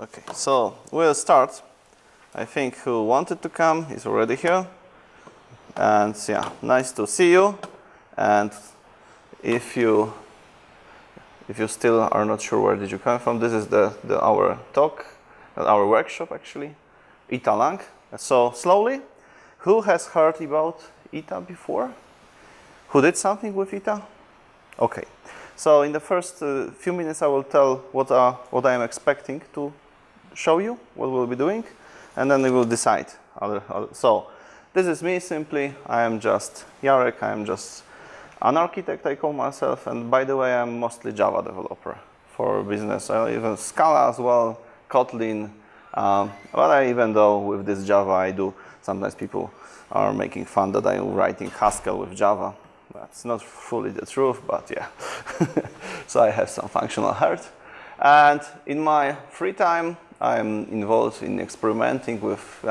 Okay, so we'll start. I think who wanted to come is already here. And yeah, nice to see you. And if you still are not sure where did you come from, this is our talk, our workshop actually, Eta-lang. So slowly, who has heard about Eta before? Who did something with Eta? Okay. So in the first few minutes, I will tell what I am expecting to show you, what we'll be doing, and then we will decide. So this is me simply. I am just Jarek. I am just an architect, I call myself. And by the way, I'm mostly Java developer for business. Even Scala as well, Kotlin. But even though with this Java I do, sometimes people are making fun that I'm writing Haskell with Java. That's not fully the truth, but yeah. So I have some functional heart. And in my free time, I'm involved in experimenting with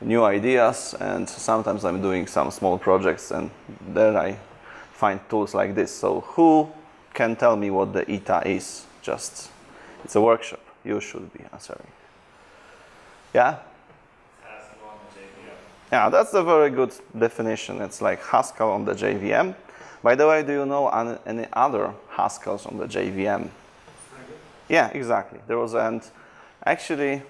new ideas, and sometimes I'm doing some small projects, and then I find tools like this. So who can tell me what the Eta is? Just, it's a workshop. You should be answering. Yeah? Yeah, that's a very good definition. It's like Haskell on the JVM. By the way, do you know any other Haskells on the JVM? Yeah, exactly. There was, and actually,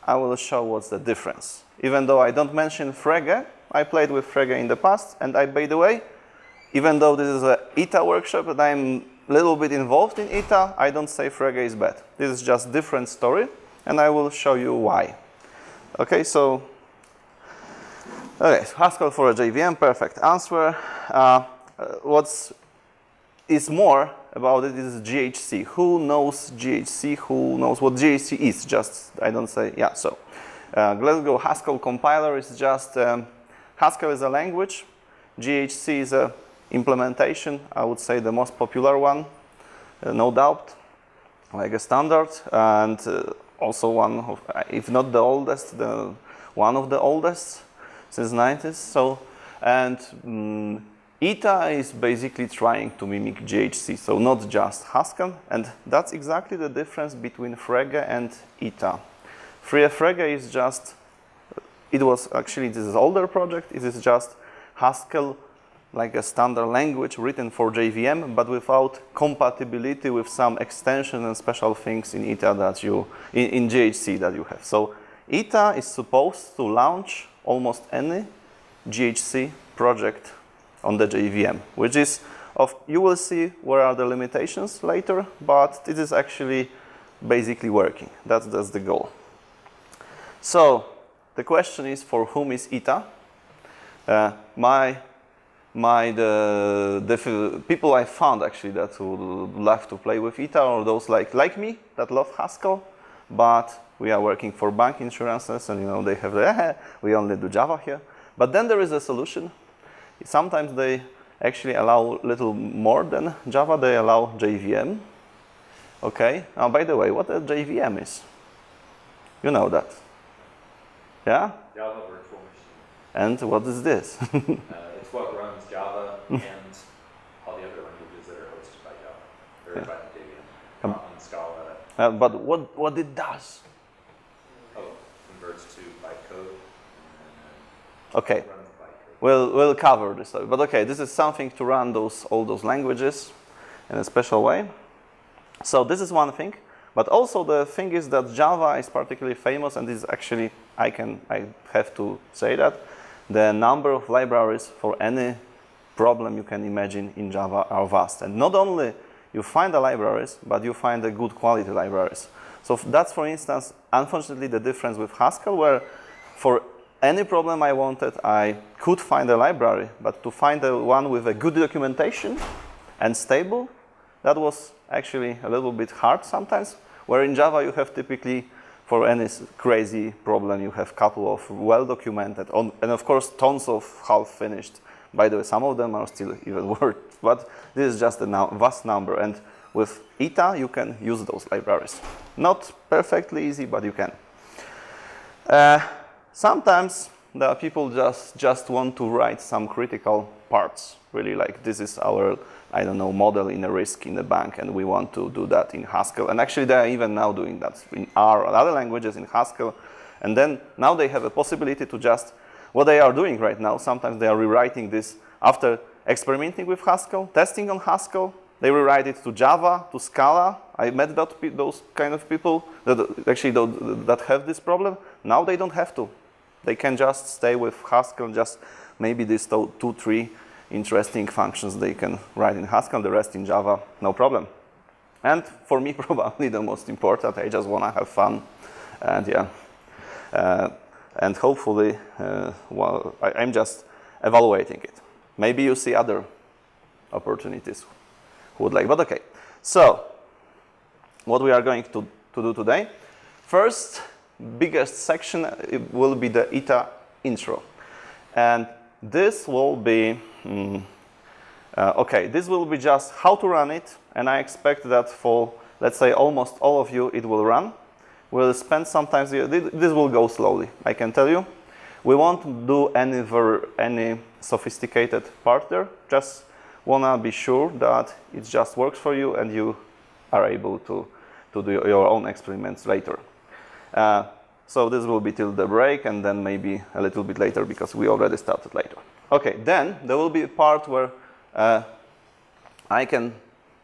I will show what's the difference. Even though I don't mention Frege, I played with Frege in the past, and by the way, even though this is an Eta workshop and I'm a little bit involved in Eta, I don't say Frege is bad. This is just a different story, and I will show you why. Okay, so okay, Haskell for a JVM, perfect answer. What is more about it is GHC. Who knows GHC? Who knows what GHC is? Just, I don't say, yeah, so. Let's go. Haskell compiler is just, Haskell is a language. GHC is a implementation, I would say the most popular one, no doubt, like a standard, and also one of, if not the oldest, one of the oldest since 90s. So, and Eta is basically trying to mimic GHC, so not just Haskell, and that's exactly the difference between Frege and Eta. Frege is just, it was actually, this is older project, it is just Haskell like a standard language written for JVM, but without compatibility with some extension and special things in Eta that you, in GHC that you have. So Eta is supposed to launch almost any GHC project on the JVM, which is, you will see where are the limitations later, but it is actually basically working. That's the goal. So the question is, for whom is Eta? The people I found actually that would love to play with Eta are those like me that love Haskell, but we are working for bank insurances, and you know they have the we only do Java here. But then there is a solution. Sometimes they actually allow a little more than Java. They allow JVM. Okay. Now, by the way, what a JVM is? You know that. Yeah? Java Virtual Machine. And what is this? It's what runs Java and all the other languages that are hosted by Java, or by the JVM. Kotlin, Scala. But what it does? Oh, converts to bytecode. Okay. We'll cover this, but okay, this is something to run all those languages in a special way. So this is one thing, but also the thing is that Java is particularly famous, and this is actually, I have to say that, the number of libraries for any problem you can imagine in Java are vast. And not only you find the libraries, but you find the good quality libraries. So that's, for instance, unfortunately the difference with Haskell, where for any problem I wanted, I could find a library, but to find the one with a good documentation and stable, that was actually a little bit hard sometimes, where in Java you have typically, for any crazy problem, you have a couple of well-documented, and of course tons of half-finished. By the way, some of them are still even worse, but this is just a vast number, and with Eta you can use those libraries. Not perfectly easy, but you can. Sometimes that people just want to write some critical parts. Really, like this is our, I don't know, model in a risk in the bank, and we want to do that in Haskell. And actually, they are even now doing that in R or other languages in Haskell. And then now they have a possibility to just, what they are doing right now, sometimes they are rewriting this after experimenting with Haskell, testing on Haskell. They rewrite it to Java, to Scala. I met those kind of people that actually that have this problem. Now they don't have to. They can just stay with Haskell, just maybe these 2-3 interesting functions they can write in Haskell, the rest in Java, no problem. And for me, probably the most important, I just want to have fun. And yeah, and hopefully, well, I'm just evaluating it. Maybe you see other opportunities who would like, but okay. So, what we are going to do today, first, biggest section will be the ETA intro. And this will be, okay, this will be just how to run it, and I expect that for, let's say, almost all of you, it will run. We'll spend some time, this will go slowly, I can tell you. We won't do any sophisticated part there, just wanna be sure that it just works for you and you are able to do your own experiments later. So this will be till the break, and then maybe a little bit later because we already started later. Okay, then there will be a part where I can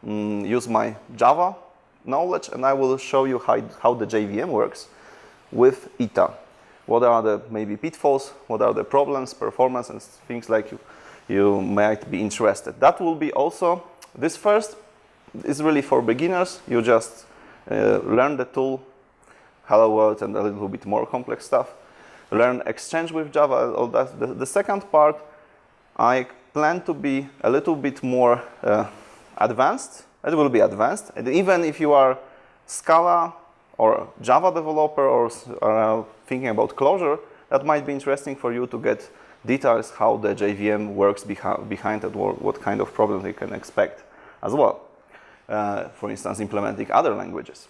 use my Java knowledge, and I will show you how the JVM works with ETA. What are the maybe pitfalls, what are the problems, performance, and things like you might be interested. That will be also, this first is really for beginners. You just learn the tool, Hello World, and a little bit more complex stuff. Learn Exchange with Java, all that. The second part, I plan to be a little bit more advanced. It will be advanced. And even if you are Scala or Java developer or thinking about Clojure, that might be interesting for you to get details how the JVM works behind it, or what kind of problems you can expect as well. For instance, implementing other languages.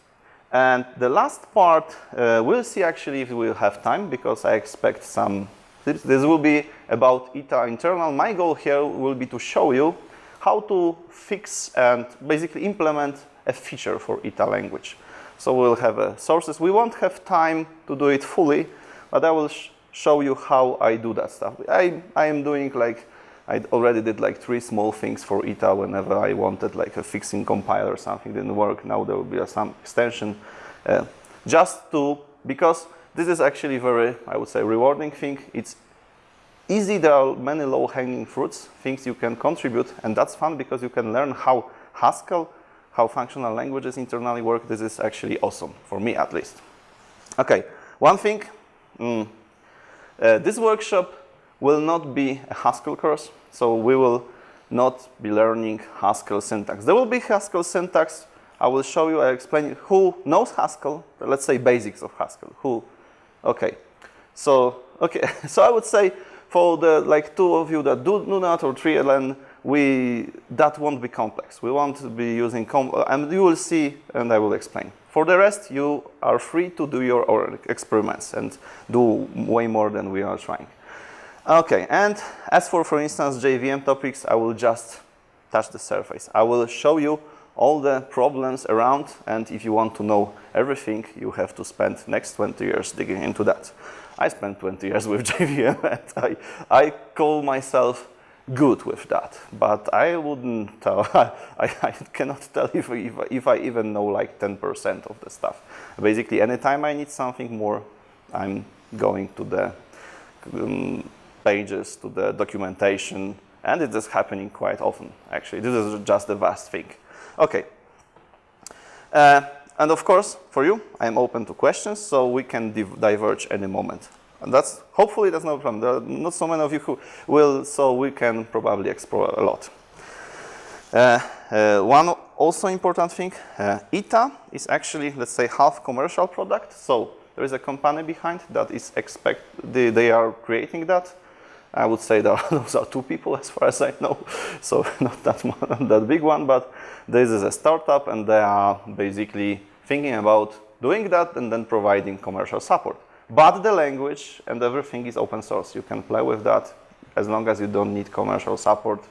And the last part, we'll see actually if we'll have time, because I expect some tips. This will be about ETA internal. My goal here will be to show you how to fix and basically implement a feature for ETA language. So we'll have sources. We won't have time to do it fully, but I will show you how I do that stuff. I am doing like, I already did like 3 small things for ETA whenever I wanted like a fixing compiler or something didn't work. Now there will be some extension because this is actually very, I would say, rewarding thing. It's easy. There are many low-hanging fruits, things you can contribute, and that's fun because you can learn how Haskell, how functional languages internally work. This is actually awesome, for me at least. Okay, one thing, this workshop will not be a Haskell course, so we will not be learning Haskell syntax. There will be Haskell syntax. I will show you, I explain who knows Haskell, let's say basics of Haskell, okay. So I would say for the like 2 of you that do not, or 3, and that won't be complex. We won't be using, and you will see, and I will explain. For the rest, you are free to do your own experiments and do way more than we are trying. Okay, and as for instance, JVM topics, I will just touch the surface. I will show you all the problems around, and if you want to know everything, you have to spend next 20 years digging into that. I spent 20 years with JVM, and I call myself good with that, but I wouldn't tell, I cannot tell if I even know like 10% of the stuff. Basically, anytime I need something more, I'm going to the pages, to the documentation, and it is happening quite often, actually. This is just a vast thing. Okay. And of course, for you, I'm open to questions, so we can diverge any moment. And hopefully that's no problem. There are not so many of you who will, so we can probably explore a lot. One also important thing, ETA is actually, let's say, half commercial product. So there is a company behind that is they are creating that. I would say those are 2 people as far as I know, so not that big one, but this is a startup, and they are basically thinking about doing that and then providing commercial support. But the language and everything is open source. You can play with that as long as you don't need commercial support.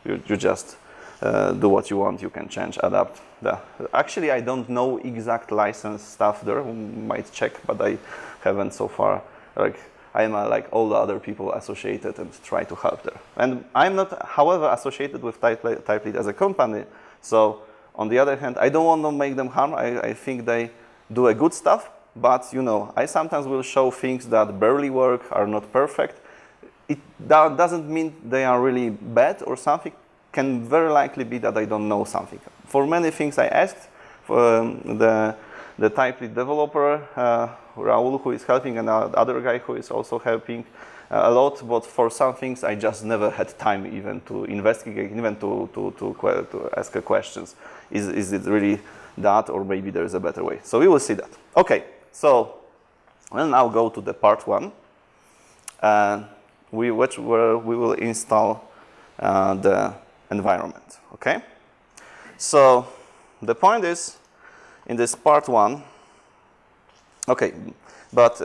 You just do what you want. You can change, adapt. Actually, I don't know exact license stuff there. Might check, but I haven't so far. Like I'm like all the other people associated and try to help there. And I'm not, however, associated with Typelead as a company. So on the other hand, I don't want to make them harm. I think they do a good stuff. But you know, I sometimes will show things that barely work, are not perfect. That doesn't mean they are really bad or something. Can very likely be that I don't know something. For many things I asked the Typelead developer, Raul, who is helping, and other guy who is also helping a lot, but for some things I just never had time even to investigate, even to ask questions. Is it really that, or maybe there is a better way? So we will see that. Okay, so we'll now go to the part 1, where we will install the environment. Okay, so the point is in this part 1. Okay, but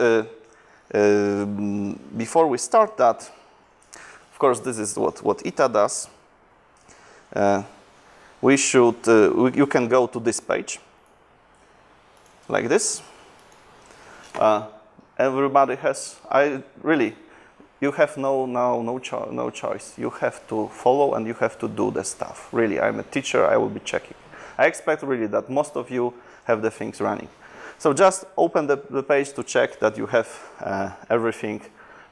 before we start that, of course, this is what ETA does. We should you can go to this page like this. Everybody has you have no choice. You have to follow and you have to do the stuff. Really, I'm a teacher, I will be checking. I expect really that most of you have the things running. So just open the page to check that you have everything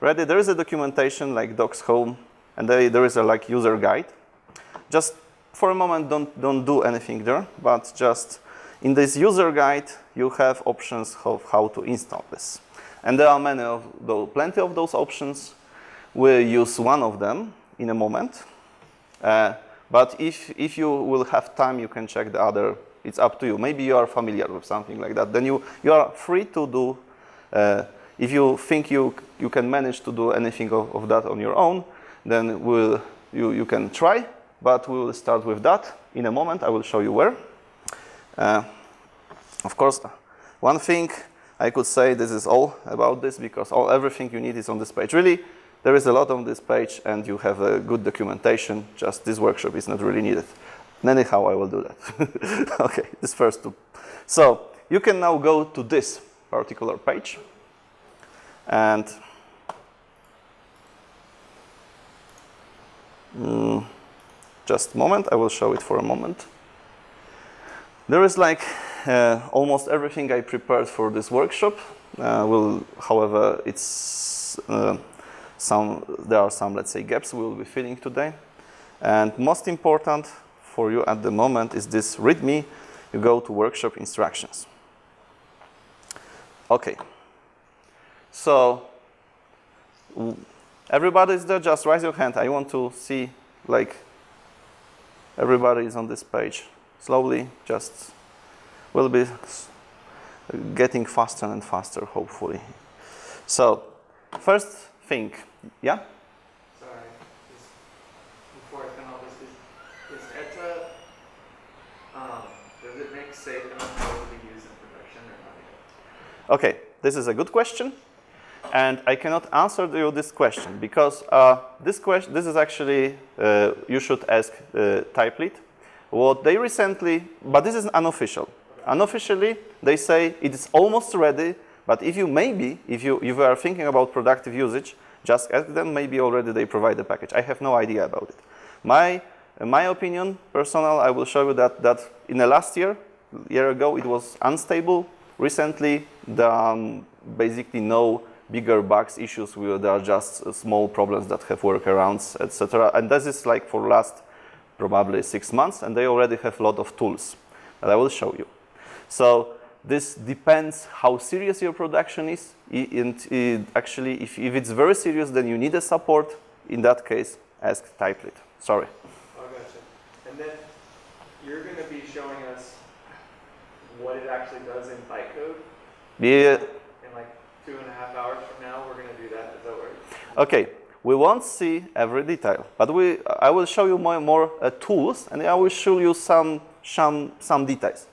ready. There is a documentation like docs home, and there is a like user guide. Just for a moment, don't do anything there, but just in this user guide, you have options of how to install this. And there are plenty of those options. We'll use one of them in a moment. But if you will have time, you can check the other. It's up to you. Maybe you are familiar with something like that. Then you are free to do. If you think you can manage to do anything of that on your own, then you can try. But we will start with that in a moment. I will show you where. Of course, one thing I could say, this is all about this, because everything you need is on this page. Really, there is a lot on this page, and you have a good documentation. Just this workshop is not really needed. Anyhow, I will do that. Okay, this first two. So you can now go to this particular page, and just a moment. I will show it for a moment. There is like almost everything I prepared for this workshop. However, there are some, let's say, gaps we will be filling today. And most important for you at the moment is this README. You go to workshop instructions. Okay. So everybody is there. Just raise your hand. I want to see like everybody is on this page. Slowly, just will be getting faster and faster, hopefully. So, first thing, yeah? Sorry, just before I finish all this, is ETA, does it make safe enough to be used in production or not yet? Okay, this is a good question, and I cannot answer you this question because this is actually you should ask Typelead. What they recently, but this is unofficial. Unofficially, they say it is almost ready, but if you are thinking about productive usage, just ask them, maybe already they provide the package. I have no idea about it. My opinion, personal, I will show you that in the last year ago, it was unstable. Recently, there are basically no bigger bugs, issues, there are just small problems that have workarounds, etc. And this is like for last probably 6 months, and they already have a lot of tools that I will show you. So this depends how serious your production is. Actually, if it's very serious, then you need a support. In that case, ask Typelead. Sorry. Oh, gotcha. And then you're going to be showing us what it actually does in bytecode? Yeah. In like 2.5 hours from now, we're going to do that. Is that right? Okay. We won't see every detail, but I will show you more tools, and I will show you some details.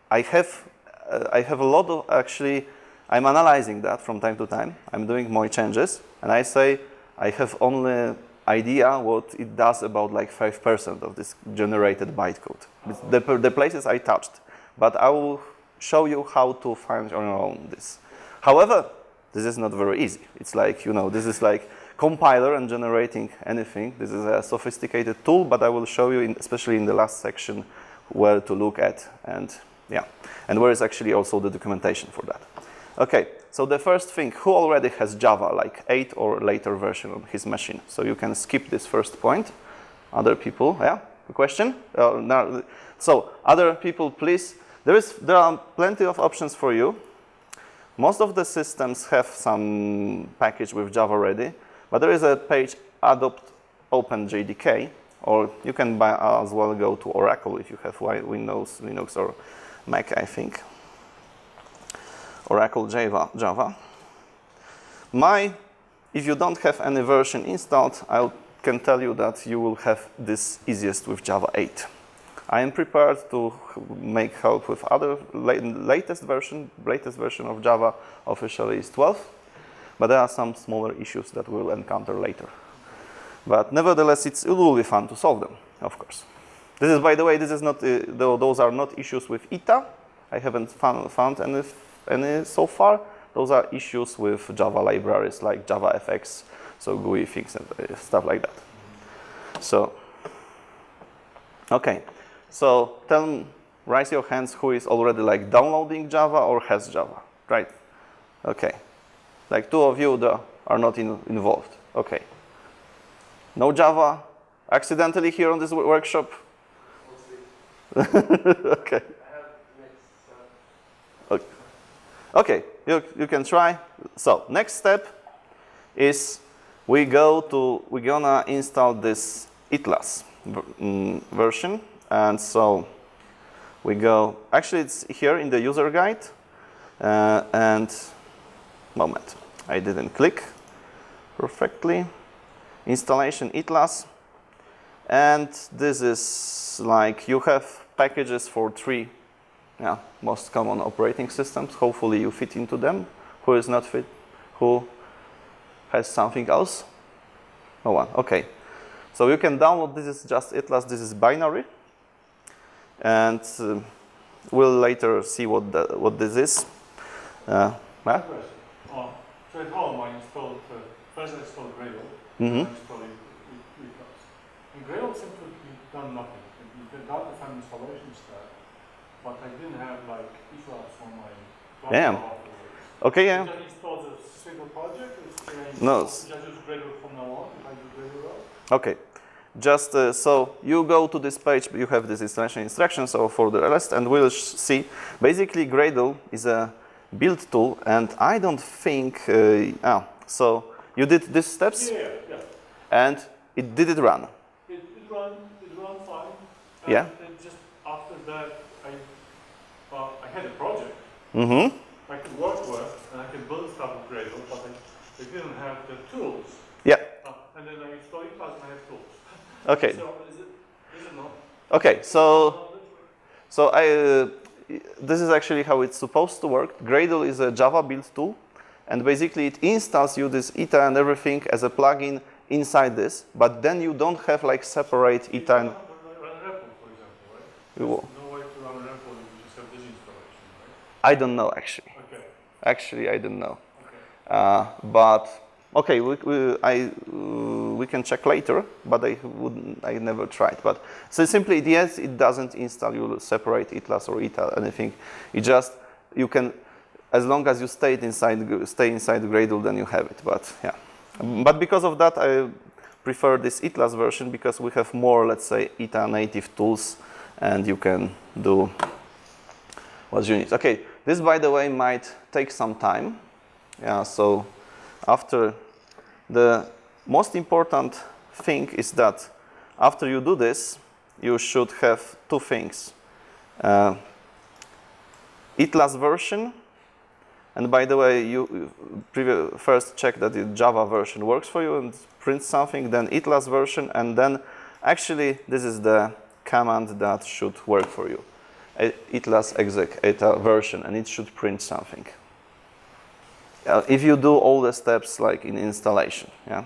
I have a lot of actually I'm analyzing that from time to time. I'm doing more changes, and I say I have only idea what it does about like 5% of this generated bytecode. It's the places I touched, but I will show you how to find on your own this. However, this is not very easy. It's like, you know, this is like compiler and generating anything. This is a sophisticated tool, but I will show you, especially in the last section, where to look at, and yeah, and where is actually also the documentation for that. Okay, so the first thing, who already has Java, like 8 or later version on his machine? So you can skip this first point. Other people, yeah, a question? No. So other people, please. There are plenty of options for you. Most of the systems have some package with Java ready, but there is a page adopt OpenJDK, or you can as well go to Oracle if you have Windows, Linux, or Mac, I think. Oracle Java. If you don't have any version installed, I can tell you that you will have this easiest with Java 8. I am prepared to make help with other latest version of Java officially is 12, but there are some smaller issues that we'll encounter later. But nevertheless, it will be fun to solve them, of course. This is, by the way, this is not those are not issues with Eta. I haven't found any so far. Those are issues with Java libraries like JavaFX, so GUI things and stuff like that. So, okay. So raise your hands who is already like downloading Java or has Java, right? Okay. Like 2 of you that are not involved. Okay. No Java accidentally here on this workshop? Okay. Okay, you can try. So next step is we're gonna install this Eta-lang version, and so we go. Actually, it's here in the user guide. And moment, I didn't click perfectly. Installation Eta-lang, and this is like you have packages for 3. Yeah, most common operating systems. Hopefully you fit into them. Who is not fit? Who has something else? No one. Okay. So you can download. This is just Eta-lang. This is binary, and we'll later see what this is. So at home I installed first I installed Gradle, and I installed Eta-lang. And Gradle seemed to be done nothing. You can download the installation step. But I didn't have like Eta-lang on my laptop. Okay, yeah. Should I install the single project? No. Should I use Gradle from now on if I do Gradle well? Okay. Just so you go to this page, you have this installation instructions. So for the rest, and we'll see. Basically, Gradle is a build tool, and I don't think. So you did these steps. Yeah. And did it run? It ran fine. And Yeah. just after that, I had a project Mm-hmm. I could work with, and I could build stuff with Gradle, but I didn't have the tools. Yeah. And then I installed it, and I have tools. Okay. So is it not? Okay. So this is actually how it's supposed to work. Gradle is a Java build tool, and basically it installs you this Eta and everything as a plugin inside this, but then you don't have like separate Eta and. Run REPL, for example, right? You will. No way to run REPL, you just have this installation, right? I don't know actually. Okay. Actually, I don't know. Okay. But okay, we can check later. But I never tried. But so simply, yes, it doesn't install you separate Eta or Eta anything. It just you can, as long as you stay inside Gradle, then you have it. But yeah, but because of that, I prefer this Eta version because we have more, let's say, Eta native tools, and you can do what you need. Okay, this by the way might take some time. Yeah, so after the most important thing is that after you do this, you should have 2 things. Eta version, and by the way, you first check that the Java version works for you and print something, then Eta version, and then actually this is the command that should work for you. Eta exec Eta version, and it should print something. if you do all the steps like in installation, yeah.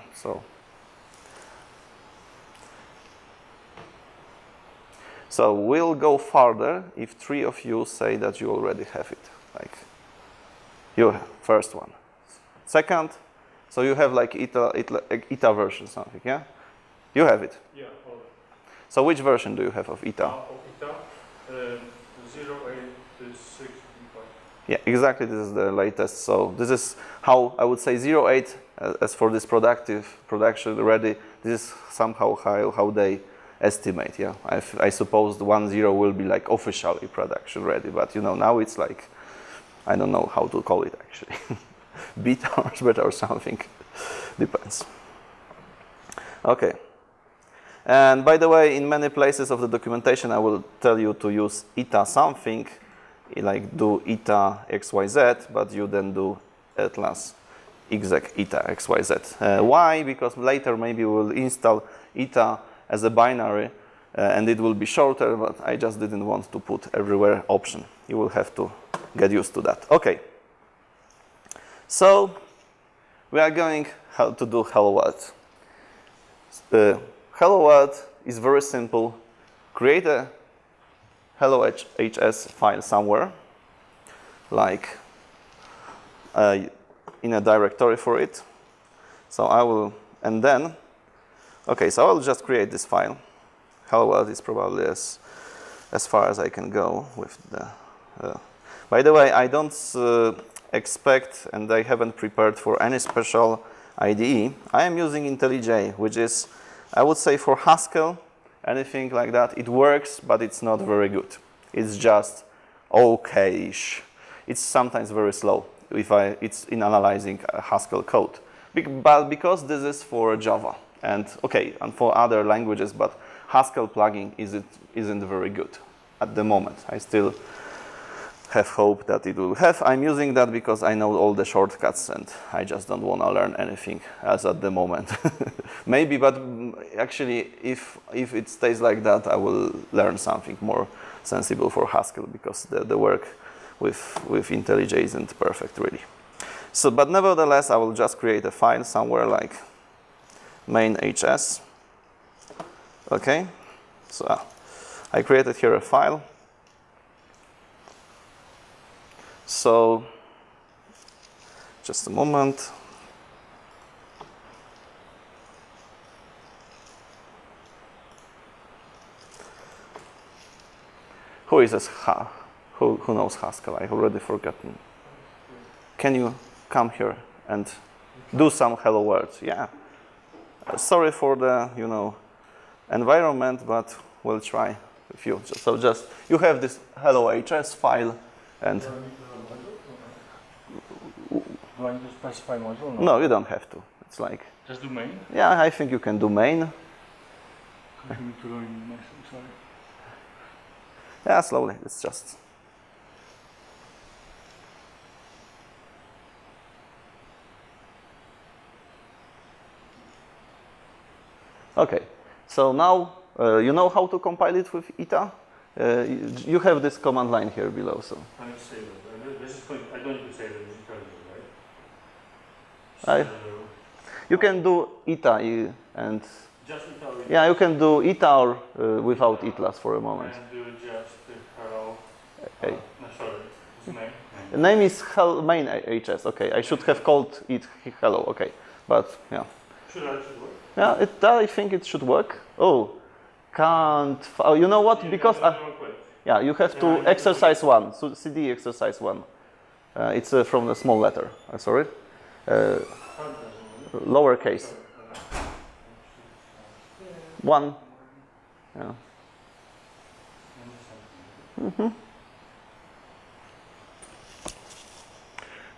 So we'll go further if 3 of you say that you already have it. Like you have first one, second. So you have like ETA version something, yeah. You have it. Yeah. All right. So which version do you have of ETA? Of ETA, 0.8.6. Yeah, exactly. This is the latest. So this is how I would say 0.8 as for this production ready. This is somehow how they estimate. Yeah, I suppose the 1.0 will be like officially production ready, but you know now it's like I don't know how to call it actually, beta or something. Depends. Okay. And by the way, in many places of the documentation, I will tell you to use ETA something, like do ETA XYZ, but you then do atlas exec ETA XYZ. Why? Because later maybe we'll install ETA as a binary, and it will be shorter, but I just didn't want to put everywhere option. You will have to get used to that. Okay. So we are going to do hello world. Hello world is very simple. Create a hello HS file somewhere, like in a directory for it. So I will, and then, okay, so I'll just create this file. Hello world is probably as far as I can go with the. By the way, I don't expect, and I haven't prepared for any special IDE. I am using IntelliJ, which is, I would say, for Haskell, anything like that, it works, but it's not very good. It's just okay-ish. It's sometimes very slow if it's in analyzing Haskell code. But because this is for Java, and okay, and for other languages, but Haskell plugin isn't very good at the moment. I still have hope that it will have. I'm using that because I know all the shortcuts and I just don't want to learn anything else at the moment. Maybe, but actually if it stays like that, I will learn something more sensible for Haskell because the work with IntelliJ isn't perfect really. So, but nevertheless, I will just create a file somewhere like main HS. Okay, so I created here a file. So, just a moment. Who is this? Who knows Haskell? I've already forgotten. Can you come here and do some hello words? Yeah. Sorry for the environment, but we'll try with you. So just you have this hello HS file. And do I need to specify module? No, you don't have to. It's like just do main? Yeah, I think you can do main. Continue to run my sorry. Yeah, slowly. It's just. Okay. So now you know how to compile it with ETA. You have this command line here below. So. I need to save it. I don't need to save it. Right? You can do ETA and. Just ETA. Yeah, you can do ETA or without ETLAS for a moment. And do just hello. Okay. No, sorry. What's name? The name is main HS. Okay, I should have called it hello. Okay, but yeah. Should work? Yeah, I think it should work. Oh, can't. Oh, you know what? Because yeah, you have to exercise one. So CD exercise one. It's from the small letter. Sorry. Lowercase. One. Yeah.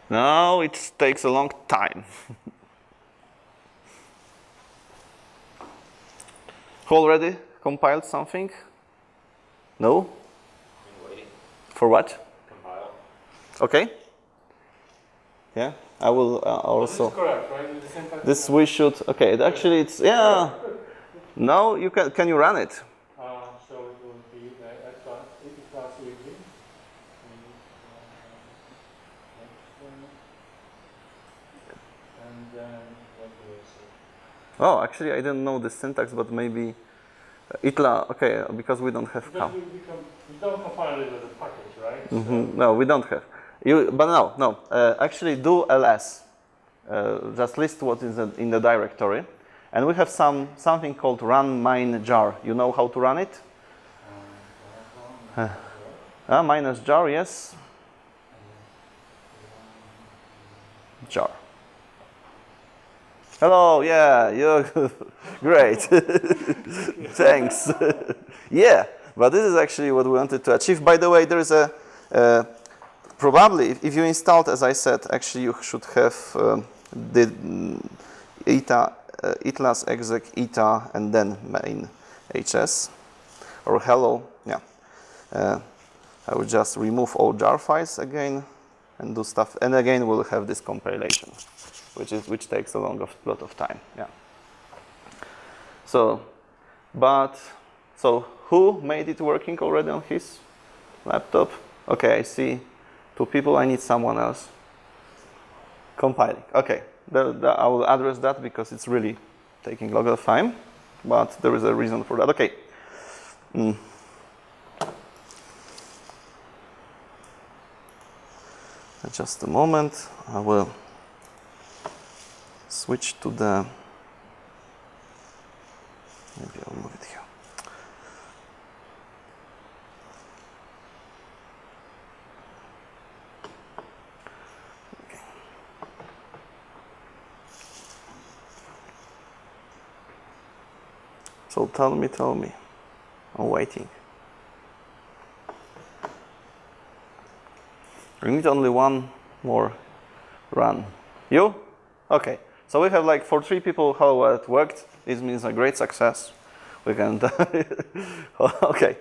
Now it takes a long time. Who already compiled something? No? I'm waiting. For what? Compile. Okay. Yeah, I will also. This is correct, right? The same This we should. Okay, actually it's yeah. No, you can you run it? So it will be class easy. And then what do I say? Oh, actually, I didn't know the syntax, but maybe itla. Okay, because we don't have Because we don't compile it as a package, right? No, we don't have. But no. Actually, do ls. Just list what is in the directory, and we have something called run mine jar. You know how to run it? Minus jar, yes. Jar. Hello, yeah, you're great. Thanks. Yeah, but this is actually what we wanted to achieve. By the way, there is a probably if you installed, as I said, actually you should have the eta itlas exec eta and then main hs or hello. Yeah. I will just remove all jar files again and do stuff, and again we'll have this compilation, which takes a lot of time. Yeah. So who made it working already on his laptop? Okay, I see 2 people. I need someone else compiling. Okay, I will address that because it's really taking a lot of time, but there is a reason for that. Okay. Just a moment, I will switch to the, maybe I'll move it here. Okay. So tell me, I'm waiting. We need only one more run. You? Okay. So we have like for 3 people how it worked. This means a great success. We can. Okay.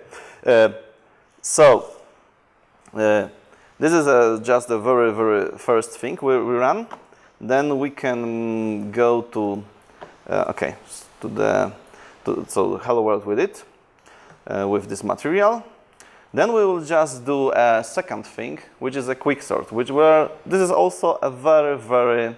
This is just the very first thing we run. Then we can go to so hello world with it with this material. Then we will just do a second thing, which is a quicksort, this is also a very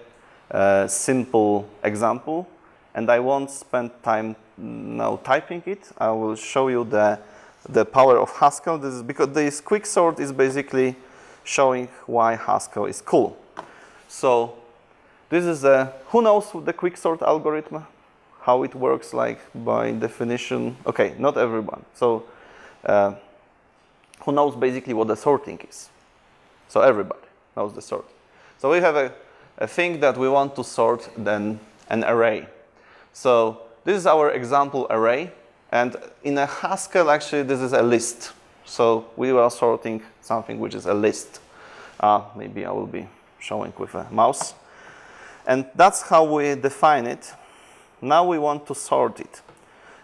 simple example, and I won't spend time now typing it. I will show you the power of Haskell. This is because this quicksort is basically showing why Haskell is cool. So this is who knows the quicksort algorithm, how it works, like by definition. Okay, not everyone. So who knows basically what the sorting is? So everybody knows the sort. So we have a thing that we want to sort then an array. So this is our example array, and in a Haskell actually this is a list. So we are sorting something which is a list. Maybe I will be showing with a mouse. And that's how we define it. Now we want to sort it.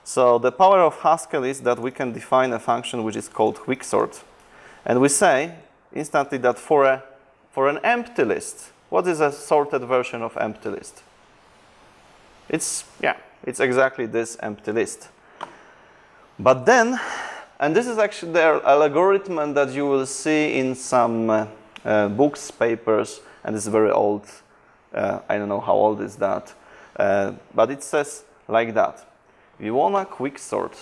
So the power of Haskell is that we can define a function which is called quicksort. And we say instantly that for an empty list, what is a sorted version of empty list? It's exactly this empty list. But then, and this is actually the algorithm that you will see in some books, papers, and it's very old. I don't know how old is that. But it says like that. We want a quicksort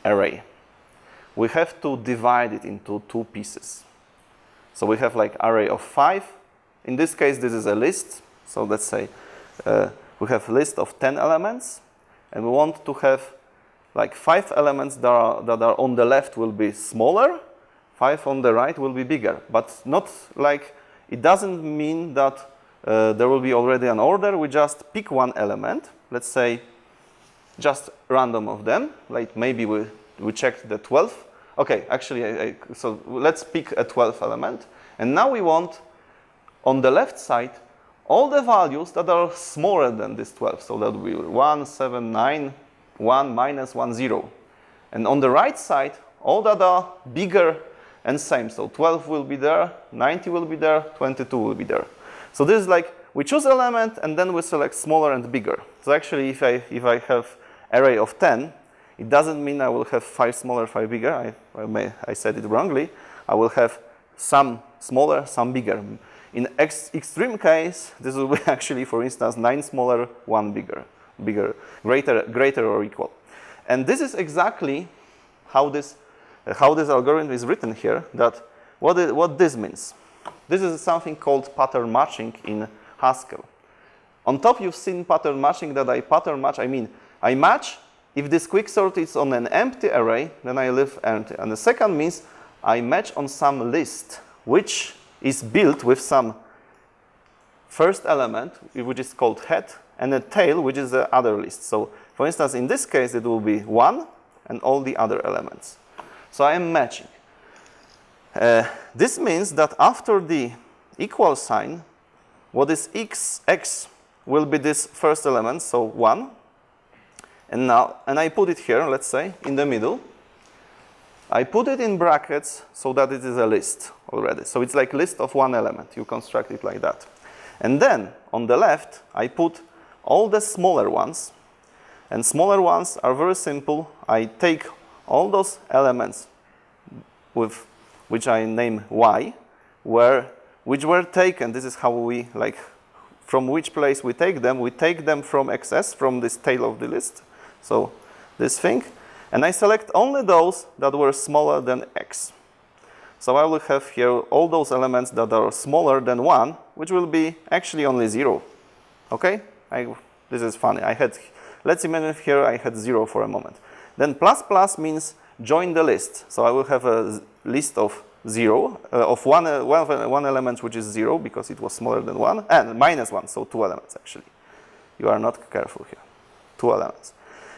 array. We have to divide it into 2 pieces. So we have like array of 5. In this case, this is a list. So let's say we have a list of 10 elements, and we want to have like 5 elements that are on the left will be smaller, 5 on the right will be bigger. But not like, it doesn't mean that there will be already an order. We just pick one element. Let's say just random of them, like maybe we checked the 12th. Okay, actually, so let's pick a 12th element. And now we want, on the left side, all the values that are smaller than this 12. So that will be 1, 7, 9, 1, minus 1, 0. And on the right side, all that are bigger and same. So 12 will be there, 90 will be there, 22 will be there. So this is like, we choose element and then we select smaller and bigger. So actually, if I have array of 10, it doesn't mean I will have 5 smaller, 5 bigger. I said it wrongly. I will have some smaller, some bigger. In extreme case, this will be actually, for instance, 9 smaller, 1 bigger, greater or equal. And this is exactly how this algorithm is written here, that what this means. This is something called pattern matching in Haskell. On top, you've seen pattern matching, that I mean, I match, if this quicksort is on an empty array, then I leave empty. And the second means I match on some list, which is built with some first element, which is called head, and a tail, which is the other list. So, for instance, in this case, it will be 1 and all the other elements. So I am matching. This means that after the equal sign, what is x will be this first element, so 1. And I put it here, let's say, in the middle. I put it in brackets so that it is a list already. So it's like list of 1 element. You construct it like that. And then on the left, I put all the smaller ones. And smaller ones are very simple. I take all those elements with which I name y, which were taken. This is how we, like, from which place we take them. We take them from xs, from this tail of the list. So this thing. And I select only those that were smaller than x. So I will have here all those elements that are smaller than 1, which will be actually only 0. Okay? This is funny. Let's imagine here I had 0 for a moment. Then ++ means join the list. So I will have a list of 0, of one element which is 0 because it was smaller than 1, and -1, so 2 elements actually. You are not careful here. 2 elements.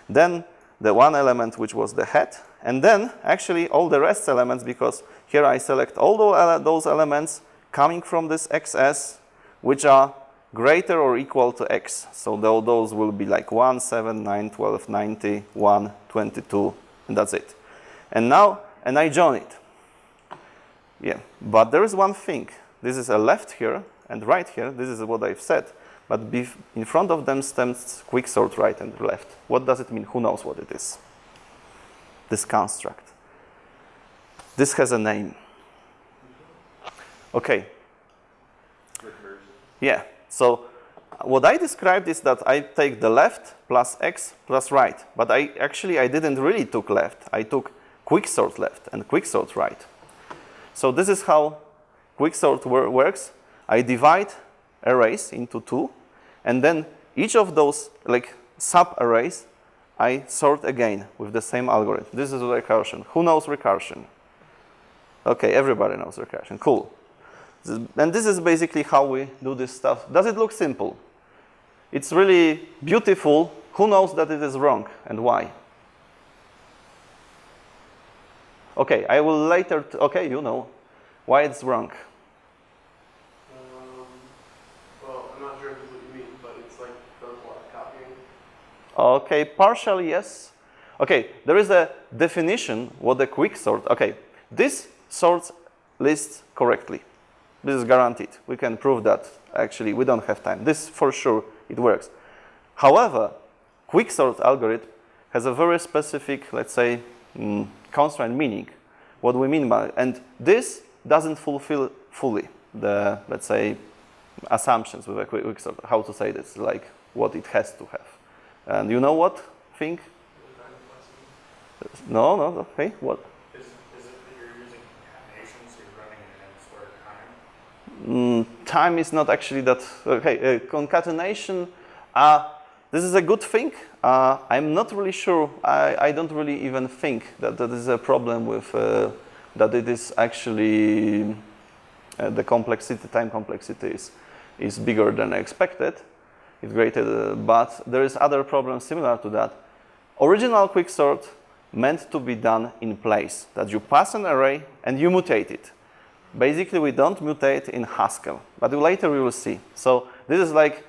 Then the 1 element which was the head, and then actually all the rest elements, because here I select all those elements coming from this xs, which are greater or equal to x. So those will be like 1, 7, 9, 12, 90, 1, 22, and that's it. And I join it. Yeah, but there is one thing. This is a left here and right here. This is what I've said. But in front of them stands quicksort right and left. What does it mean? Who knows what it is? This construct. This has a name. Okay. Recursion. Yeah. So what I described is that I take the left plus x plus right. But I didn't really took left. I took quicksort left and quicksort right. So this is how quicksort works. I divide arrays into 2, and then each of those like sub-arrays I sort again with the same algorithm. This is recursion. Who knows recursion? Okay, everybody knows recursion. Cool. And this is basically how we do this stuff. Does it look simple? It's really beautiful. Who knows that it is wrong and why? Okay, I will later. Okay, you know why it's wrong. Well, I'm not sure if this is what you mean, but it's like does a lot of copying. Okay, partially yes. Okay, there is a definition what the quicksort. Okay, this sorts lists correctly. This is guaranteed. We can prove that. Actually, we don't have time. This for sure it works. However, quicksort algorithm has a very specific, let's say, constraint meaning. What we mean by, and this doesn't fulfill fully the, let's say, assumptions with a quicksort. How to say this? Like what it has to have. And you know what thing? No. Okay, what? Is it that you're using concatenation, so you're running an n squared time? Time is not actually that. Okay, concatenation. This is a good thing. I'm not really sure. I don't really even think that that is a problem with that it is actually the complexity, time complexity is bigger than expected. It's greater, but there is other problems similar to that. Original quicksort meant to be done in place, that you pass an array and you mutate it. Basically, we don't mutate in Haskell, but later we will see. So this is like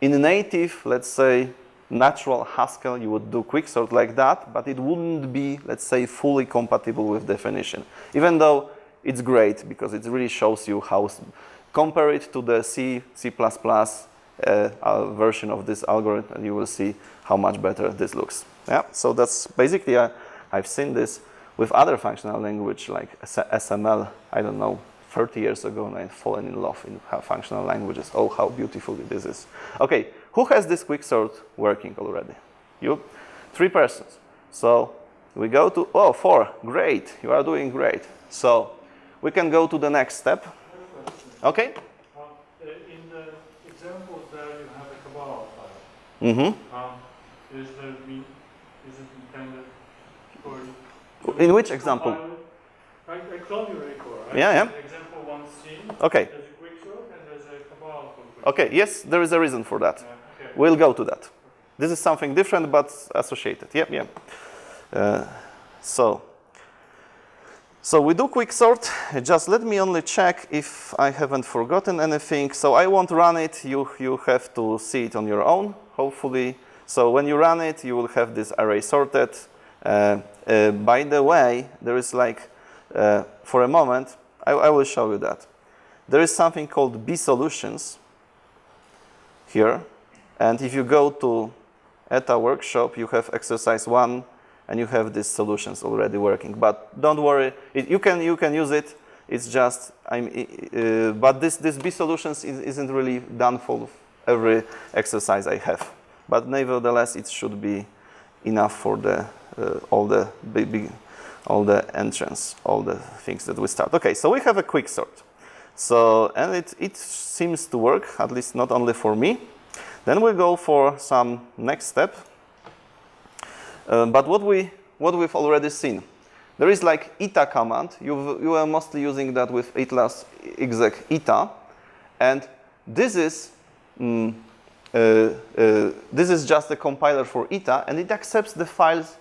in native, let's say, natural Haskell, you would do quicksort like that, but it wouldn't be, let's say, fully compatible with definition. Even though it's great because it really shows you how, compare it to the C++ version of this algorithm, and you will see how much better this looks. Yeah, so that's basically, I've seen this with other functional language like SML, I don't know, 30 years ago, and I've fallen in love in functional languages. Oh, how beautiful this is. Okay, who has this quicksort working already? You? 3 persons. So we go to, oh, 4. Great, you are doing great. So we can go to the next step. Okay? In the examples there, you have a Scala file. Mm-hmm. Is it intended for? In which example? I cloned your record, right? Yeah, yeah. Example 1C. Okay. There's a quicksort and there's a Scala for quicksort. Okay, yes, there is a reason for that. Yeah, okay. We'll go to that. This is something different but associated. Yep, yeah. So we do quicksort. Just let me only check if I haven't forgotten anything. So I won't run it. You have to see it on your own, hopefully. So when you run it, you will have this array sorted. By the way, there is like, for a moment, I will show you that. There is something called B solutions here. And if you go to Eta workshop, you have exercise 1, and you have these solutions already working. But don't worry, you can use it. It's just, but this B solutions isn't really done for every exercise I have. But nevertheless, it should be enough for the all the entrance, all the things that we start. Okay, so we have a quicksort. So, and it seems to work, at least not only for me. Then we go for some next step. But what we've already seen, there is like Eta command. You are mostly using that with atlas exec Eta, and this is just a compiler for Eta, and it accepts the files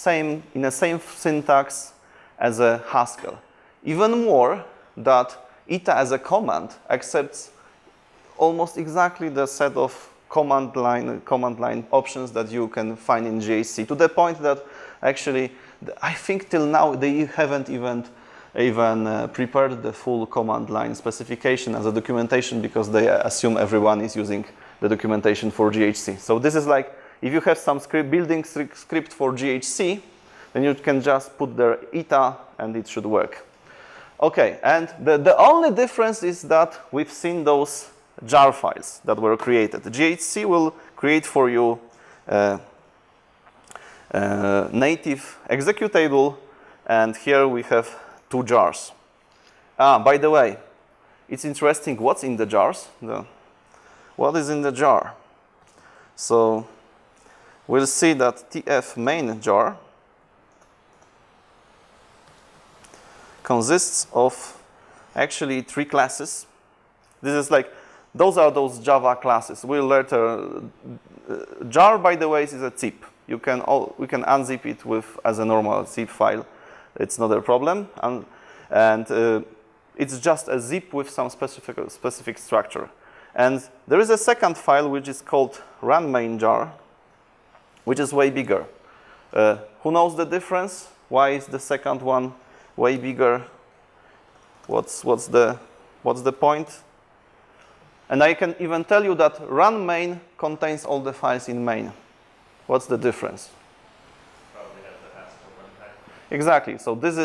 in the same syntax as a Haskell. Even more, that Eta as a command accepts almost exactly the set of command line options that you can find in GHC, to the point that actually I think till now they haven't even prepared the full command line specification as a documentation, because they assume everyone is using the documentation for GHC. So this is like, if you have some building script for GHC, then you can just put there Eta and it should work. Okay, and the only difference is that we've seen those jar files that were created. GHC will create for you native executable, and here we have 2 jars. By the way, it's interesting what's in the jars. What is in the jar? So we'll see that tf main jar consists of actually 3 classes. This is like, those are those Java classes. We'll later, jar, by the way, is a zip. We can unzip it as a normal zip file. It's not a problem, and it's just a zip with some specific structure. And there is a second file which is called run main jar, which is way bigger. Who knows the difference? Why is the second one way bigger? What's the point? And I can even tell you that run main contains all the files in main. What's the difference? Probably has the Haskell runtime. Exactly. So this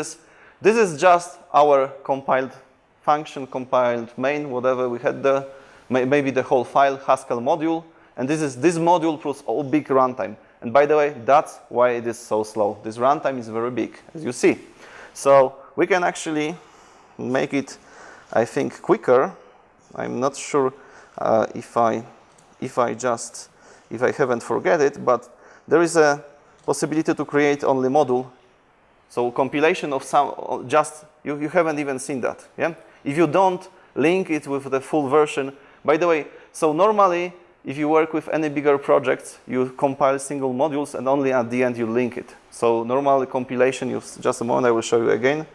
is just our compiled function, compiled main, whatever we had there. Maybe the whole file, Haskell module, and this module plus all big runtime. And by the way, that's why it is so slow. This runtime is very big, as you see. So we can actually make it, I think, quicker. I'm not sure if I haven't forget it, but there is a possibility to create only module. So compilation of some, just, you haven't even seen that, yeah? If you don't link it with the full version, by the way, so normally, if you work with any bigger projects, you compile single modules and only at the end you link it. So normally compilation, just a moment, I will show you again.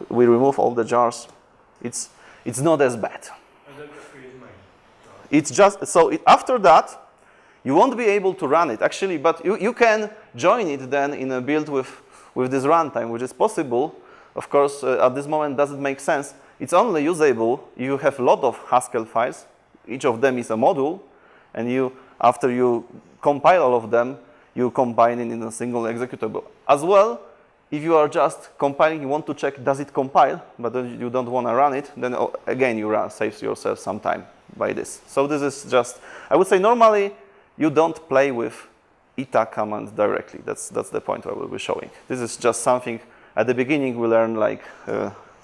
We remove all the jars. It's not as bad. It's just, so after that, you won't be able to run it actually, but you can join it then in a build with this runtime, which is possible. Of course, at this moment, doesn't make sense. It's only usable if you have a lot of Haskell files. Each of them is a module, and after you compile all of them, you combine it in a single executable. As well, if you are just compiling, you want to check does it compile, but then you don't want to run it, then again you save yourself some time by this. So this is just, I would say normally you don't play with eta command directly. That's the point I will be showing. This is just something at the beginning we learn like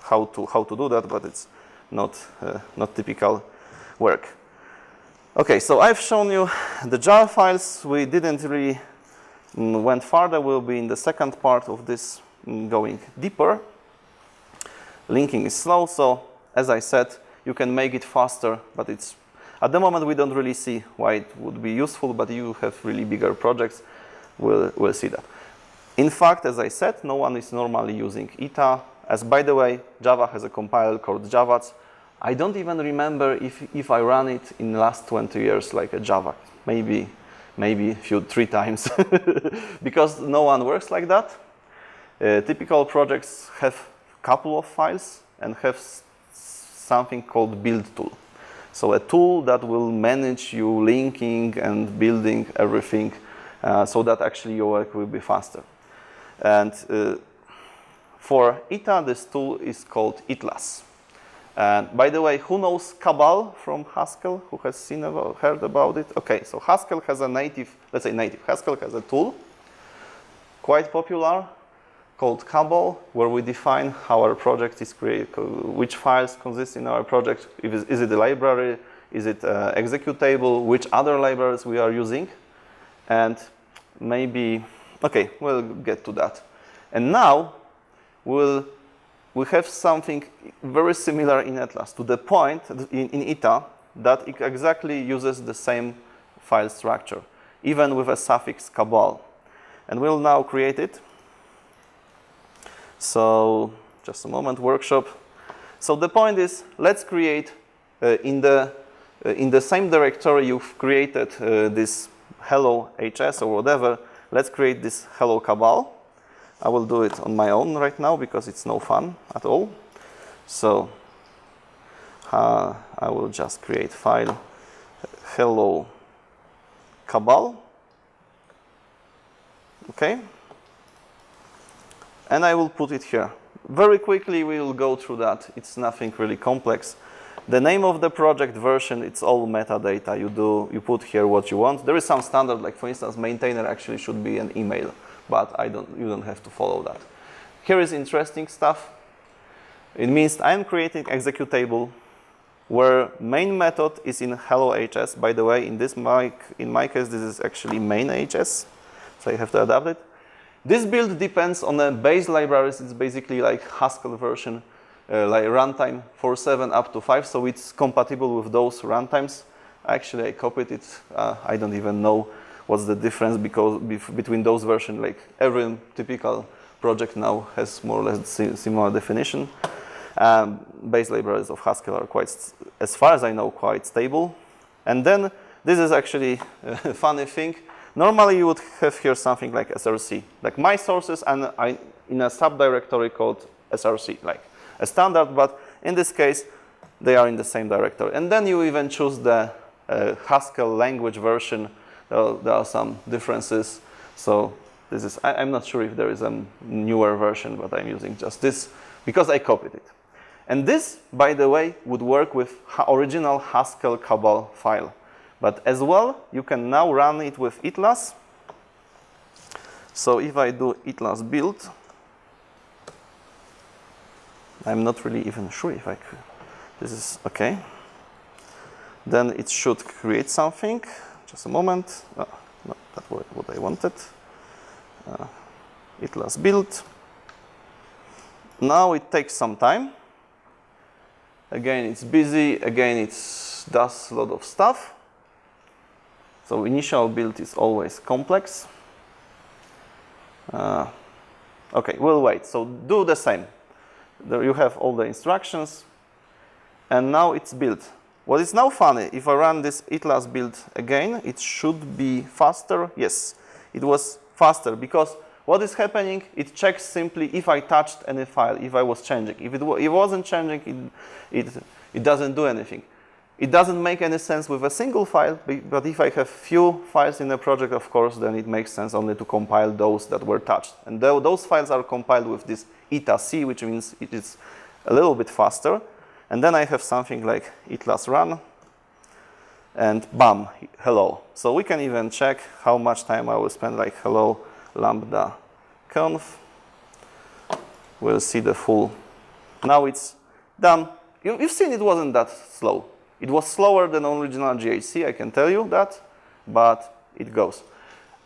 how to do that, but it's not typical work. Okay, so I've shown you the jar files. We didn't really went further. We'll be in the second part of this going deeper. Linking is slow, so as I said, you can make it faster, but it's at the moment we don't really see why it would be useful, but you have really bigger projects, we'll see that. In fact, as I said, no one is normally using ETA, as by the way, Java has a compiler called Javats. I don't even remember if I ran it in the last 20 years like a Java, maybe 3 times, because no one works like that. Typical projects have a couple of files and have something called build tool. So a tool that will manage you linking and building everything so that actually your work will be faster. And for ETA, this tool is called Etlas. And by the way, who knows Cabal from Haskell? Who has heard about it? Okay, so Haskell has a native, let's say native. Haskell has a tool, quite popular, called Cabal, where we define how our project is created, which files consist in our project. Is it a library? Is it executable? Which other libraries we are using? And maybe, okay, we'll get to that. And now we have something very similar in Atlas, to the point in ETA that it exactly uses the same file structure, even with a suffix Cabal. And we'll now create it. So just a moment, workshop. So the point is, let's create in the same directory you've created this hello HS or whatever, let's create this hello Cabal. I will do it on my own right now because it's no fun at all. So I will just create file hello Cabal. Okay. And I will put it here. Very quickly we will go through that. It's nothing really complex. The name of the project version, it's all metadata. You put here what you want. There is some standard, like for instance, maintainer actually should be an email, but you don't have to follow that. Here is interesting stuff. It means I'm creating executable where main method is in hello HS. By the way, in my case, this is actually main HS, so I have to adapt it. This build depends on the base libraries. It's basically like Haskell version, like runtime 4.7 up to 5, so it's compatible with those runtimes. Actually, I copied it. I don't even know what's the difference between those versions. Like every typical project now has more or less similar definition. Base libraries of Haskell are quite, as far as I know, quite stable. And then this is actually a funny thing. Normally you would have here something like src, like my sources, and in a subdirectory called src, like a standard, but in this case they are in the same directory. And then you even choose the Haskell language version. There are some differences. So this is, I'm not sure if there is a newer version, but I'm using just this because I copied it. And this, by the way, would work with original Haskell Cabal file. But as well, you can now run it with Etlas. So if I do Etlas build, I'm not really even sure if I could. This is okay. Then it should create something. Just a moment. Oh, no, that was what I wanted. Etlas build. Now it takes some time. Again, it's busy. Again, it does a lot of stuff. So initial build is always complex. Okay, we'll wait. So do the same. There you have all the instructions. And now it's built. What is now funny, if I run this Etlas build again, it should be faster. Yes, it was faster because what is happening, it checks simply if I touched any file, if I was changing. If it wasn't changing, it doesn't do anything. it doesn't make any sense with a single file, but if I have few files in a project, of course, then it makes sense only to compile those that were touched. And those files are compiled with this Eta-C, which means it is a little bit faster. And then I have something like etlas-run, and bam, hello. So we can even check how much time I will spend, like hello LambdaConf. We'll see the full. Now it's done. You've seen it wasn't that slow. It was slower than original GHC, I can tell you that, but it goes.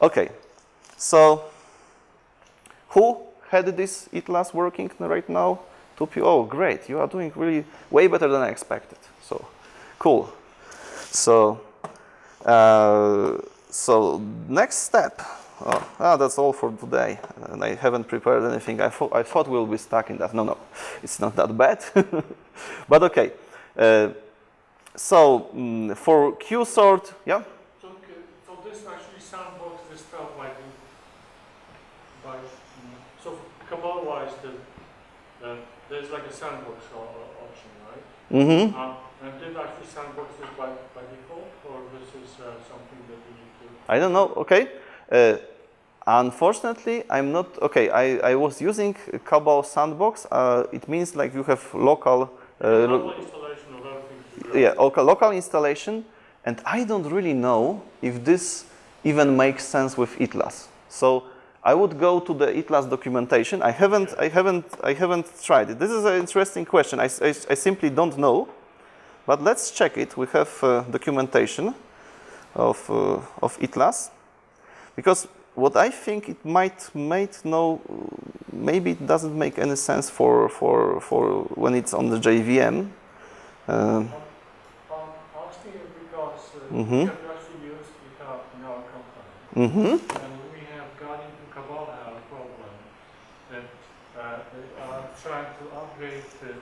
Okay, so who had this etlas working right now? 2P. Oh, great! You are doing really way better than I expected. So, cool. So, next step. That's all for today. And I haven't prepared anything. I thought we'll be stuck in that. No, it's not that bad. But okay. For quicksort, yeah. So this actually sandbox this stuff like by so Cabal-wise, there's like a sandbox option, right? Mm-hmm. And did actually sandbox this by default, or this is something that you need to? I don't know. Okay. Unfortunately, I'm not. Okay, I was using Cabal sandbox. It means like you have local. Local installation of everything. Yeah, local installation, and I don't really know if this even makes sense with etlas. So I would go to the etlas documentation. I haven't tried it. This is an interesting question. I simply don't know, but let's check it. We have documentation of etlas, because what I think it might know, maybe it doesn't make any sense for when it's on the JVM. Asking it because we have actually used GitHub in our company, and we have got into Cabal have a problem that they are trying to upgrade the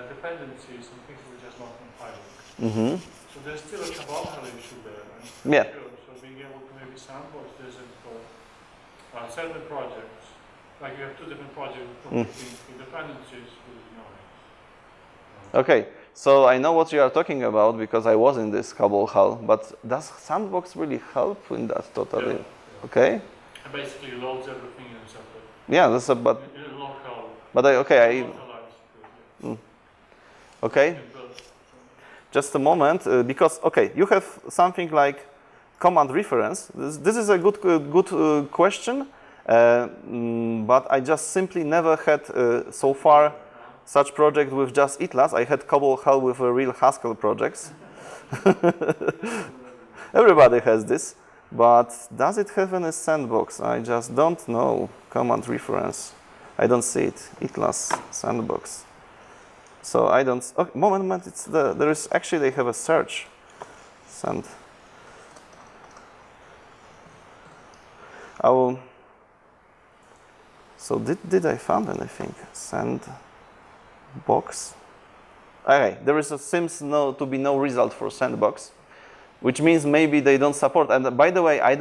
dependencies and things that are just not compiling. So there's still a Cabal issue there. Yeah. So being able to maybe sandbox this and for certain projects, like you have two different projects with dependencies, would be nice. Okay, so I know what you are talking about because I was in this Cabal hull, but does Sandbox really help in that totally? Yeah. Okay. It basically loads everything in separate. Yeah, that's a but. In local. But okay, okay. Just a moment, because okay, you have something like command reference. This is a good question, but I just simply never had so far such project with just etlas. I had Cabal hull with a real Haskell projects. Everybody has this, but does it have any sandbox? I just don't know. Command reference. I don't see it. Etlas sandbox. So I don't. Oh, moment. It's there is actually they have a search. Sand. I will. So did I find anything? Sandbox. Okay, there is seems to be no result for sandbox, which means maybe they don't support. And by the way, I'm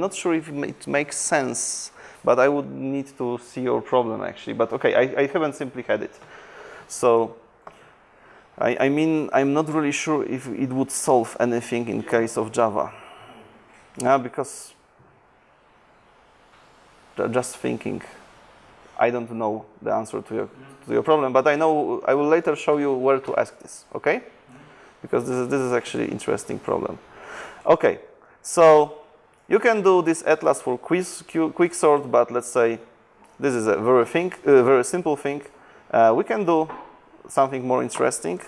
not sure if it makes sense, but I would need to see your problem actually. But okay, I haven't simply had it. So I mean, I'm not really sure if it would solve anything in case of Java. Because just thinking, I don't know the answer to your problem, but I know I will later show you where to ask this, okay? Because this is actually an interesting problem. Okay, so you can do this atlas for quicksort, but let's say this is a very simple thing. We can do something more interesting,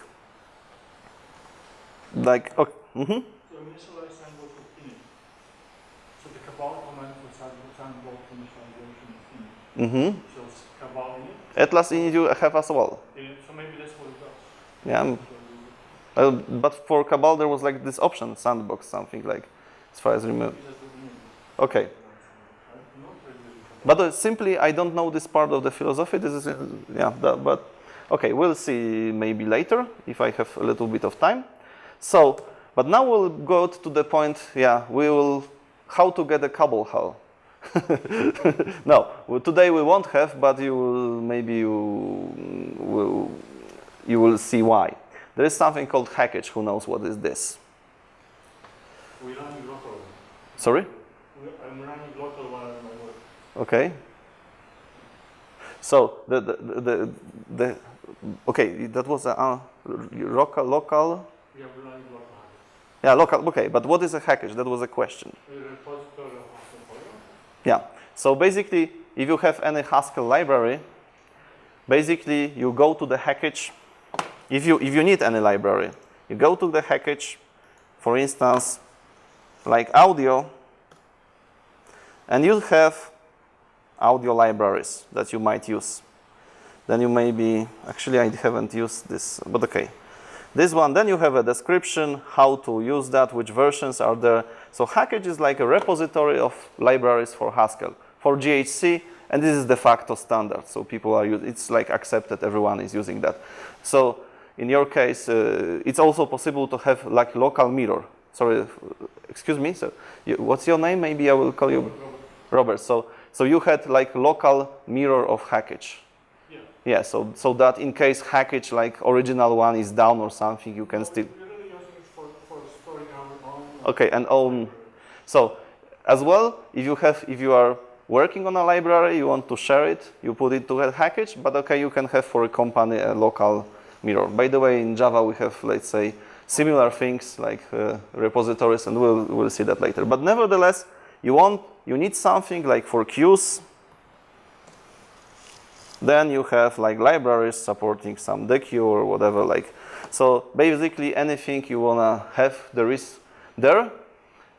like okay. So initialize sandbox with init. So the Cabal command for sandbox initialization is init. So it's Cabal init. Atlas init you have as well. So maybe that's what it does. Yeah. But for Cabal there was like this option, sandbox, something like, as far as I remember. Okay. But simply, I don't know this part of the philosophy. This is, but okay, we'll see maybe later if I have a little bit of time. So, but now we'll go to the point, how to get a Cabal hull. No, today we won't have, but you will see why. there is something called hackage. Who knows what is this? We're running local. Sorry? I'm running local while I'm at work. Okay. So okay, that was a local. Yeah, we're running local. Yeah, local. Okay, but what is a hackage? That was a question. A repository of Haskell. Yeah. So basically, if you have any Haskell library, basically you go to the hackage. If you need any library, you go to the hackage, for instance, like audio, and you have audio libraries that you might use. Then you maybe, actually I haven't used this, but okay. This one, then you have a description, how to use that, which versions are there. So hackage is like a repository of libraries for Haskell, for GHC, and this is de facto standard. So people are using, it's like accepted, everyone is using that. So in your case, it's also possible to have like local mirror. Sorry, excuse me, so what's your name? Maybe I will call you Robert. So you had like local mirror of hackage. Yeah, so that in case hackage like original one is down or something, you can still. We're really using it for storing our own. Okay, and own. So as well, if you are working on a library, you want to share it, you put it to a hackage. But okay, you can have for a company a local mirror. By the way, in Java we have, let's say, similar things like repositories, and we'll see that later. But nevertheless, you need something like for queues. Then you have like libraries supporting some dequeue or whatever. Like, so basically anything you wanna have, there is there.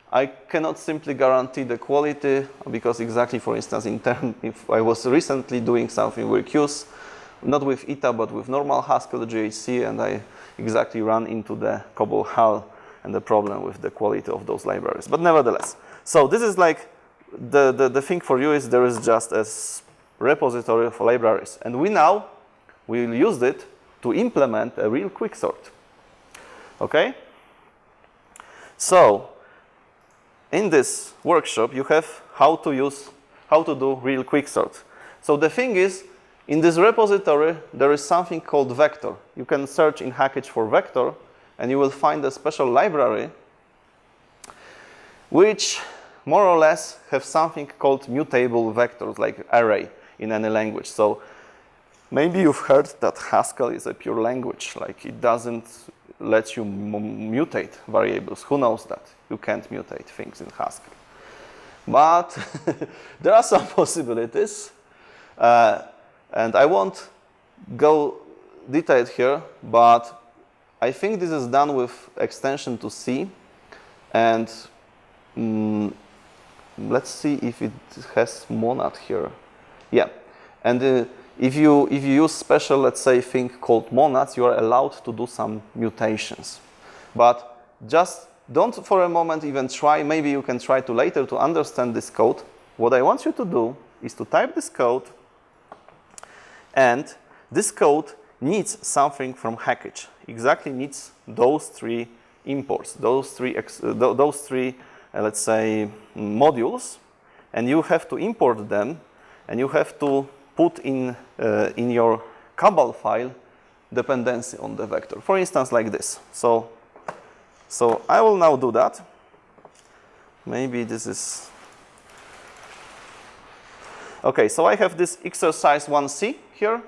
I cannot simply guarantee the quality because exactly, for instance, if I was recently doing something with queues, not with Eta but with normal Haskell GHC, and I exactly ran into the COBOL HAL and the problem with the quality of those libraries. But nevertheless, so this is like the thing for you is there is just a repository of libraries, and we will use it to implement a real quicksort. Okay? So in this workshop you have how to do real quicksort. So the thing is, in this repository there is something called vector. You can search in hackage for vector and you will find a special library which more or less have something called mutable vectors, like array in any language. So maybe you've heard that Haskell is a pure language, like it doesn't let you mutate variables. Who knows that? You can't mutate things in Haskell. But there are some possibilities, and I won't go detailed here, but I think this is done with extension to C, and let's see if it has monad here. Yeah, and if you use special, let's say, thing called monads, you are allowed to do some mutations. But just don't for a moment even try. Maybe you can try to later to understand this code. What I want you to do is to type this code, and this code needs something from hackage. Exactly needs those three imports, those three let's say modules, and you have to import them. And you have to put in your Cabal file dependency on the vector. For instance, like this. So I will now do that. Maybe this is okay. So I have this exercise 1C here.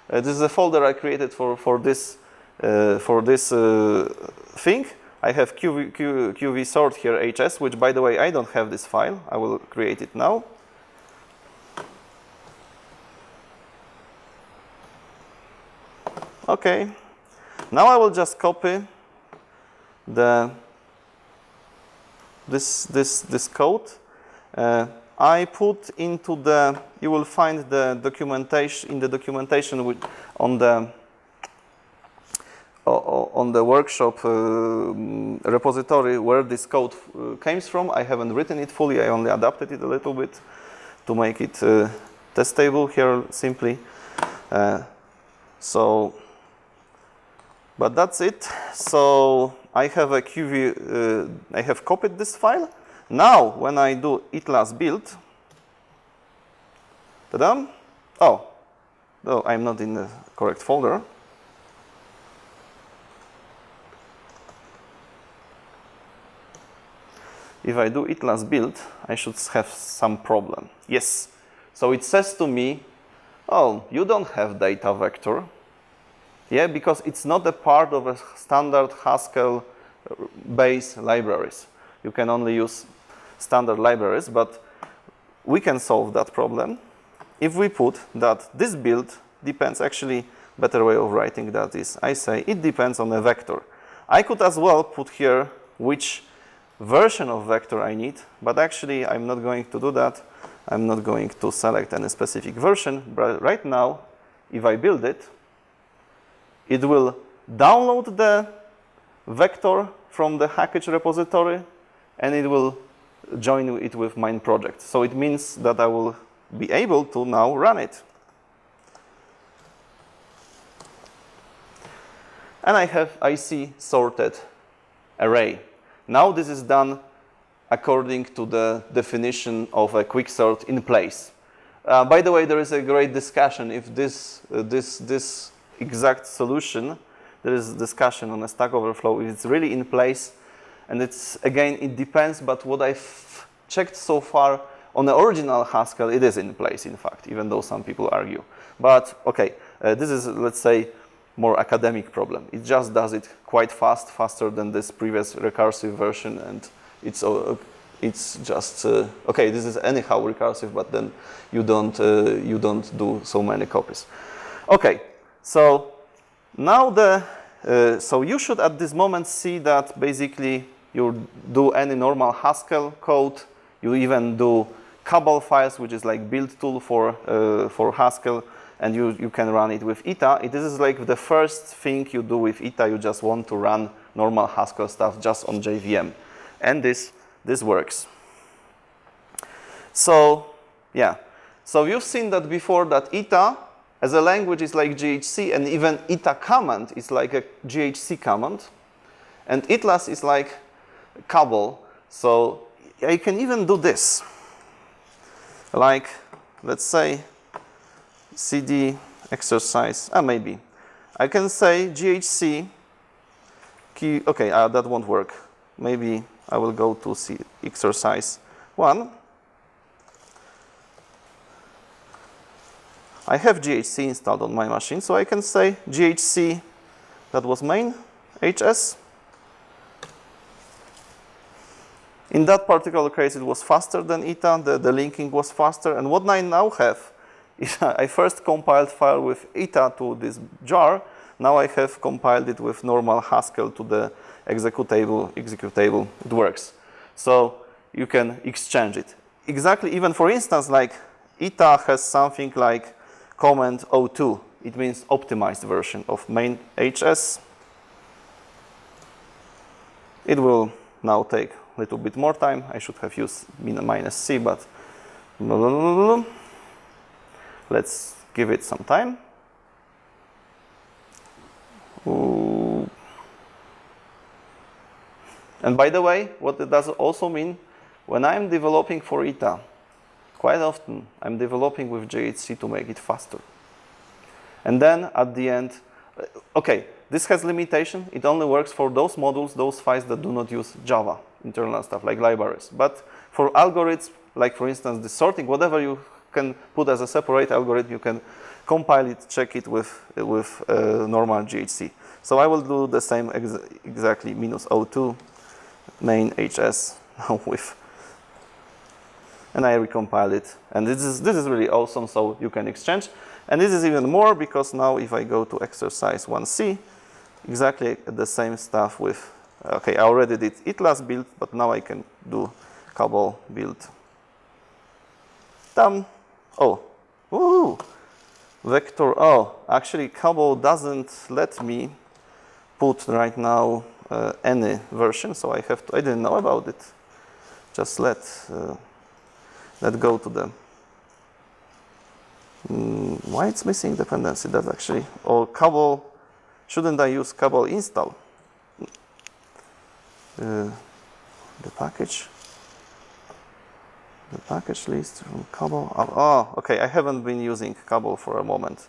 This is a folder I created for this thing. I have qv sort here HS, which by the way I don't have this file. I will create it now. Okay, now I will just copy this code. I put into you will find the documentation in the documentation on the workshop repository where this code came from. I haven't written it fully. I only adapted it a little bit to make it testable here simply. But that's it. So I have a QV, I have copied this file. Now, when I do itlas build, ta-da! Oh, no, I'm not in the correct folder. if I do Eta-lang build, I should have some problem. Yes. So it says to me, oh, you don't have data vector. Yeah, because it's not a part of a standard Haskell base libraries. You can only use standard libraries, but we can solve that problem if we put that this build depends, actually, better way of writing that is, I say it depends on a vector. I could as well put here which version of vector I need, but actually I'm not going to do that. I'm not going to select any specific version, but right now, if I build it, it will download the vector from the package repository, and it will join it with my project. So it means that I will be able to now run it. And I have IC sorted array. Now this is done according to the definition of a quicksort in place. By the way, there is a great discussion if this exact solution, there is discussion on a Stack Overflow, if it's really in place. And it's, again, it depends, but what I've checked so far on the original Haskell, it is in place, in fact, even though some people argue. But, okay, this is, let's say, more academic problem. It just does it quite fast, faster than this previous recursive version, and it's just, okay, this is anyhow recursive, but then you don't do so many copies. Okay, so now so you should at this moment see that basically you do any normal Haskell code, you even do Cabal files, which is like build tool for Haskell, and you can run it with Eta. This is like the first thing you do with Eta. You just want to run normal Haskell stuff just on JVM, and this works. So yeah, so you've seen that before, that Eta as a language is like GHC, and even Eta command is like a GHC command, and Eta-lang is like Cabal. So I can even do this, like let's say cd exercise, maybe I can say GHC key, okay, that won't work. Maybe I will go to see exercise 1. I have GHC installed on my machine, so I can say GHC, that was main, HS. In that particular case, it was faster than Eta, the linking was faster, and what I now have is I first compiled file with Eta to this jar, now I have compiled it with normal Haskell to the executable, it works. So you can exchange it. Exactly, even for instance, like Eta has something like comment 02. It means optimized version of main HS. It will now take a little bit more time. I should have used -c, but let's give it some time. Ooh. And by the way, what it does also mean, when I'm developing for Eta, quite often I'm developing with JHC to make it faster. And then at the end, okay, this has limitation. It only works for those modules, those files that do not use Java, internal stuff like libraries. But for algorithms, like for instance the sorting, whatever you can put as a separate algorithm, you can compile it, check it with normal GHC. So I will do the same exactly, -02 main HS with, and I recompile it. And this is really awesome, so you can exchange. And this is even more, because now if I go to exercise 1C, exactly the same stuff with, okay, I already did Eta-lang build, but now I can do Cabal build. Oh, woohoo! Vector, oh, actually Cabal doesn't let me put right now any version, so I have to, I didn't know about it. Just let's go to the, why it's missing dependency, that's actually, or Cabal, shouldn't I use Cabal install? The package list from Cabal, oh, okay, I haven't been using Cabal for a moment.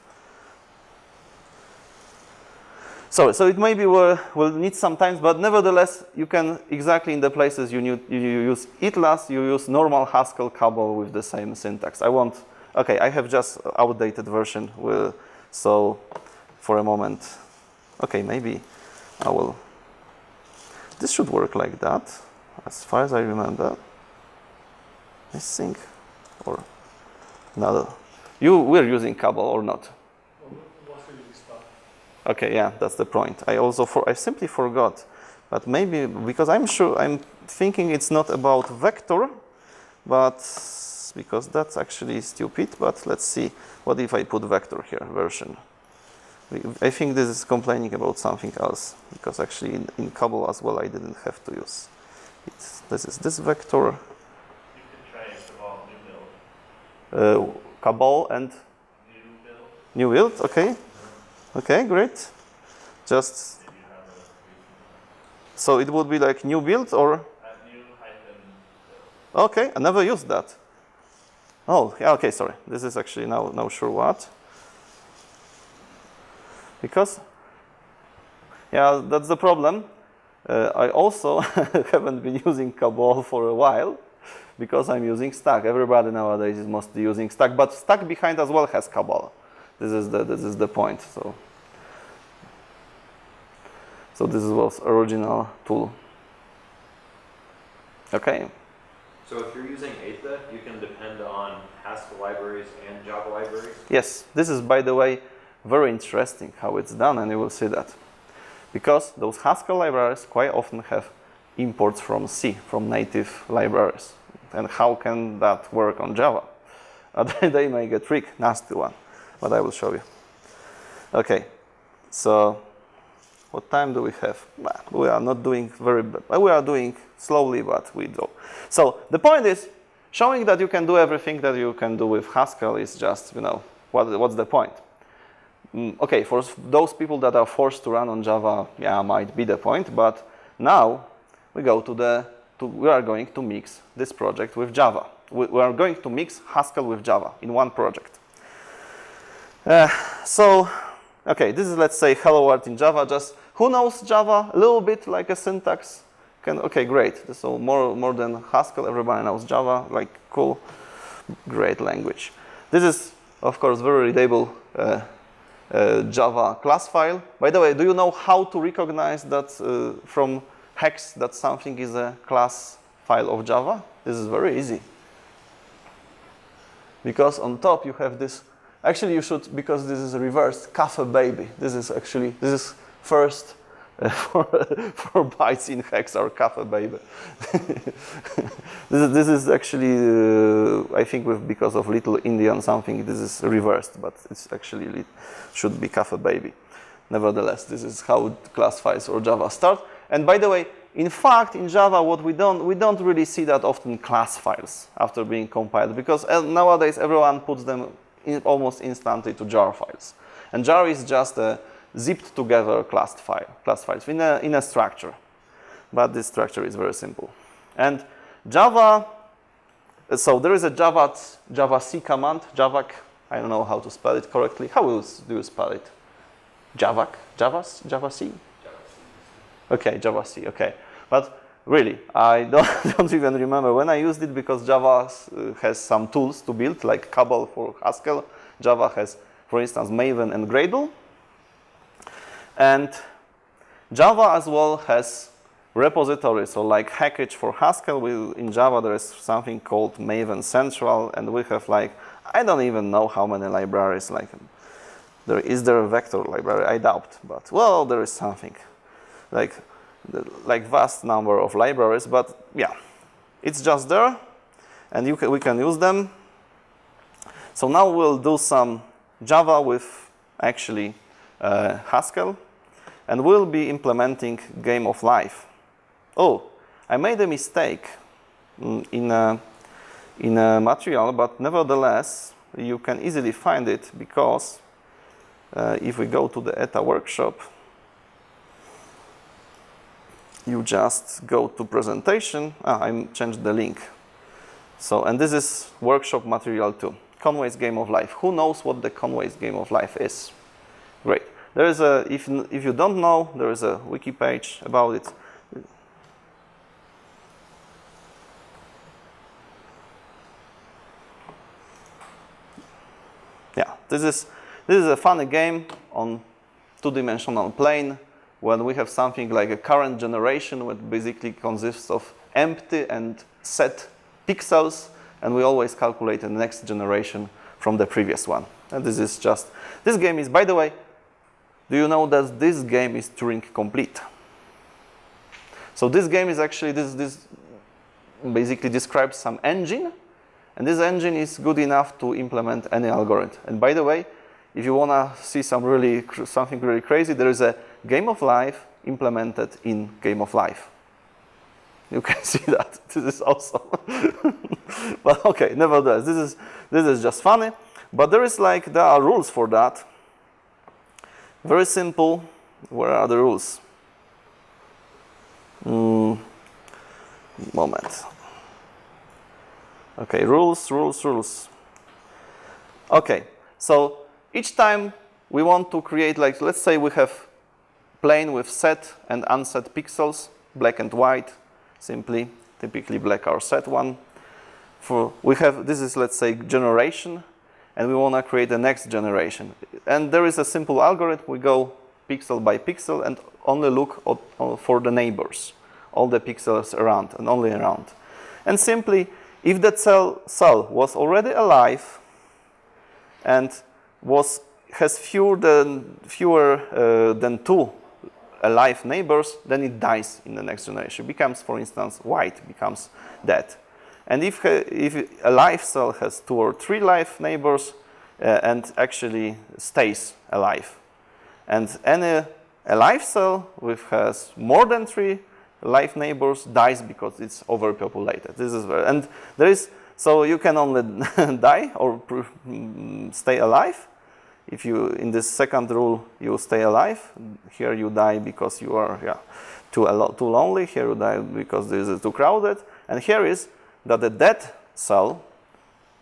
So it maybe will need some time, but nevertheless, you can exactly in the places you use ETLAS, you use normal Haskell cabal with the same syntax. Okay, I have just outdated version. So for a moment, okay, maybe I will. This should work like that, as far as I remember. I think, or no, we're using cabal or not? Okay, yeah, that's the point. I simply forgot, but maybe because I'm thinking it's not about vector, but because that's actually stupid. But let's see, what if I put vector here, version? I think this is complaining about something else, because actually in cabal as well I didn't have to use it. This is this vector. You could try cabal new build. Cabal and new build, okay. Okay, great. Just so it would be like new build or new hyphen build. Okay, I never used that. Oh, yeah, okay, sorry. This is actually now sure what. Because yeah, that's the problem. I also haven't been using cabal for a while because I'm using stack. Everybody nowadays is mostly using stack, but stack behind as well has cabal. This is the point. So this was original tool. Okay. So if you're using Eta, you can depend on Haskell libraries and Java libraries? Yes, this is, by the way, very interesting how it's done, and you will see that. Because those Haskell libraries quite often have imports from C, from native libraries. And how can that work on Java? They make a trick, nasty one, but I will show you. Okay, so what time do we have? We are not doing very bad. We are doing slowly, but we do. So the point is, showing that you can do everything that you can do with Haskell is just, what's the point? Okay, for those people that are forced to run on Java, yeah, might be the point. But now we go we are going to mix this project with Java. We are going to mix Haskell with Java in one project. Okay, this is, let's say, hello world in Java. Just who knows Java a little bit, like a syntax? Okay, great. So more than Haskell, everybody knows Java. Like, cool, great language. This is, of course, very readable Java class file. By the way, do you know how to recognize that from hex that something is a class file of Java? This is very easy. Because on top you have this. Actually, you should, because this is reversed, cafe baby. This is first 4 bytes in hex or cafe baby. this is actually, I think, because of Little Indian something, this is reversed, but it's actually should be cafe baby. Nevertheless, this is how class files or Java start. And by the way, in fact, in Java, what we don't really see that often class files after being compiled, because nowadays everyone puts them almost instantly to jar files, and jar is just a zipped together class files in a structure, but this structure is very simple. And Java, so there is a Java C command, Javac. I don't know how to spell it correctly. How do you spell it? Javac, Java C. Okay, Java C. Okay, but really, I don't even remember when I used it, because Java has some tools to build, like Cabal for Haskell. Java has, for instance, Maven and Gradle. And Java as well has repositories, so like Hackage for Haskell. In Java there is something called Maven Central, and we have I don't even know how many libraries. Is there a vector library? I doubt, but well, there is something. Like vast number of libraries, but yeah, it's just there, and we can use them. So now we'll do some Java with actually Haskell, and we'll be implementing game of life. Oh, I made a mistake in a material, but nevertheless you can easily find it, because if we go to the ETA workshop, you just go to presentation. I changed the link. So, and this is workshop material 2, Conway's Game of Life. Who knows what the Conway's Game of Life is? Great. There is a, if you don't know, there is a wiki page about it. Yeah, this is a funny game on two-dimensional plane when we have something like a current generation, which basically consists of empty and set pixels, and we always calculate the next generation from the previous one. And this is just, this game is, by the way, do you know that this game is Turing complete? So this game is actually, this basically describes some engine, and this engine is good enough to implement any algorithm. And by the way, if you want to see something really crazy, there is a game of life implemented in game of life. You can see that. This is awesome. But okay, nevertheless, this is just funny. But there are rules for that. Very simple. Where are the rules? Moment. Okay, rules. Okay, so each time we want to create, like, let's say we have plane with set and unset pixels, black and white, simply, typically black are set one. We have, this is, let's say, generation, and we want to create the next generation. And there is a simple algorithm. We go pixel by pixel and only look for the neighbors, all the pixels around and only around. And simply, if that cell was already alive and has fewer than 2 alive neighbors, then it dies in the next generation. It becomes, for instance, white, becomes dead. And if a live cell has 2 or 3 live neighbors and actually stays alive, and any alive cell which has more than 3 live neighbors dies because it's overpopulated. This is very, and there is, so you can only die or stay alive. If you, in this second rule, you stay alive. Here you die because you are too lonely. Here you die because this is too crowded. And here is that the dead cell,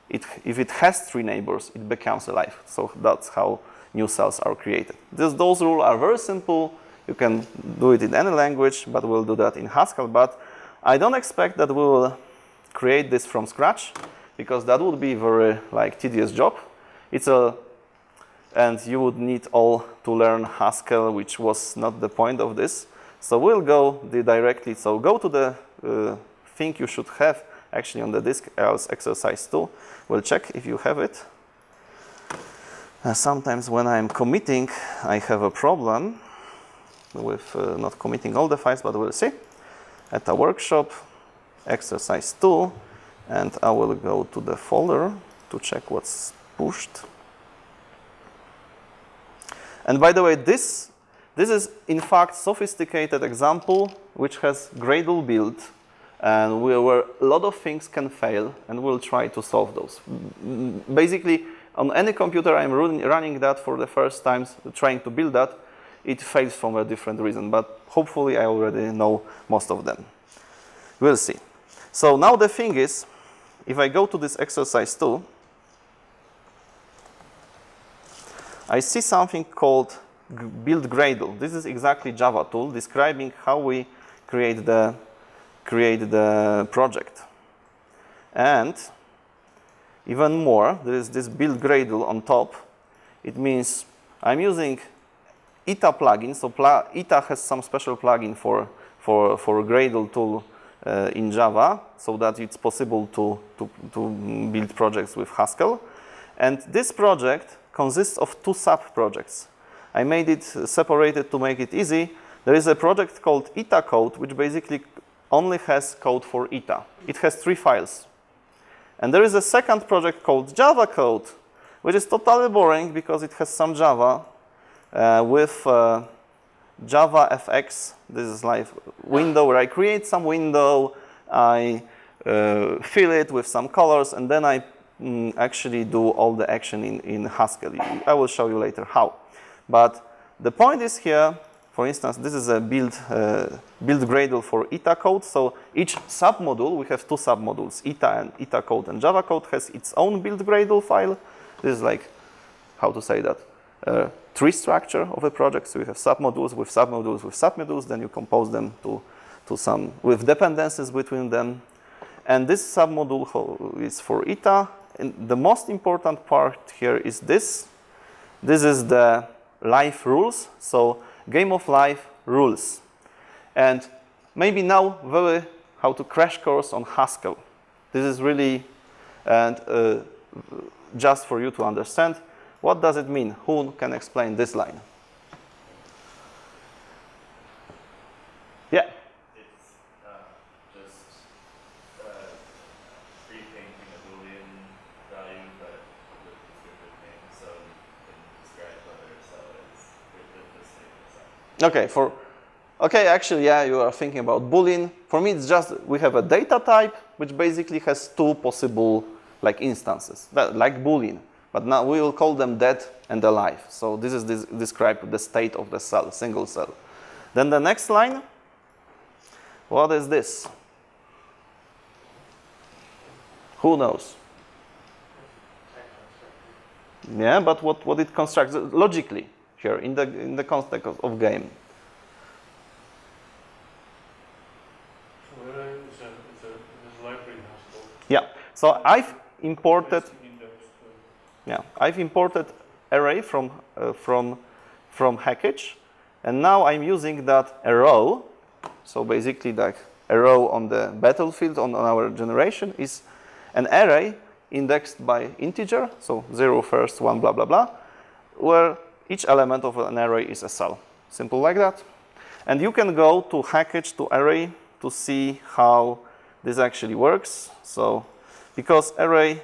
if it has 3 neighbors, it becomes alive. So that's how new cells are created. Those rules are very simple. You can do it in any language, but we'll do that in Haskell. But I don't expect that we will create this from scratch, because that would be very tedious job. And you would need all to learn Haskell, which was not the point of this. So we'll go directly. So go to the thing you should have actually on the disk, else exercise 2. We'll check if you have it. Sometimes when I'm committing, I have a problem with not committing all the files, but we'll see. At a workshop, exercise 2, and I will go to the folder to check what's pushed. And by the way, this is in fact sophisticated example which has Gradle build, and where a lot of things can fail, and we'll try to solve those. Basically, on any computer I'm running that for the first time, trying to build that, it fails for a different reason, but hopefully I already know most of them. We'll see. So now the thing is, if I go to this exercise 2, I see something called build Gradle. This is exactly Java tool describing how we create the project. And even more, there is this build Gradle on top. It means I'm using Eta plugin. So Eta has some special plugin for Gradle tool in Java, so that it's possible to build projects with Haskell. And this project consists of 2 sub-projects. I made it separated to make it easy. There is a project called Eta-code, which basically only has code for Eta. It has 3 files. And there is a second project called Java code, which is totally boring because it has some Java with Java FX. This is like window where I create some window, I fill it with some colors, and then I actually do all the action in Haskell. I will show you later how. But the point is here, for instance, this is a build Gradle for Eta code. So each submodule, we have 2 submodules, Eta and Eta code, and Java code has its own build Gradle file. This is like, how to say that? tree structure of a project. So you have submodules with submodules with submodules, then you compose them to some with dependencies between them. And this submodule is for Eta. And the most important part here is this. This is the life rules. So game of life rules. And maybe now how to crash course on Haskell. This is really just for you to understand. What does it mean? Who can explain this line? Yeah. It's just pre-painting a Boolean value, but with a descriptive name, so you can describe whether a cell is with the state of cell. Okay, actually, yeah, you are thinking about Boolean. For me, it's just we have a data type which basically has two possible like instances, like Boolean. But now we will call them dead and alive. So this is describe the state of the cell, single cell. Then the next line, what is this? Who knows? Yeah, but what it constructs logically here in the context of game. So it's a library Haskell. Yeah. So I've imported. Yeah, I've imported array from Hackage, and now I'm using that arrow. So basically, like a row on the battlefield on our generation is an array indexed by integer, so 0 first, 1, blah blah blah, where each element of an array is a cell. Simple like that. And you can go to Hackage to array to see how this actually works. So because array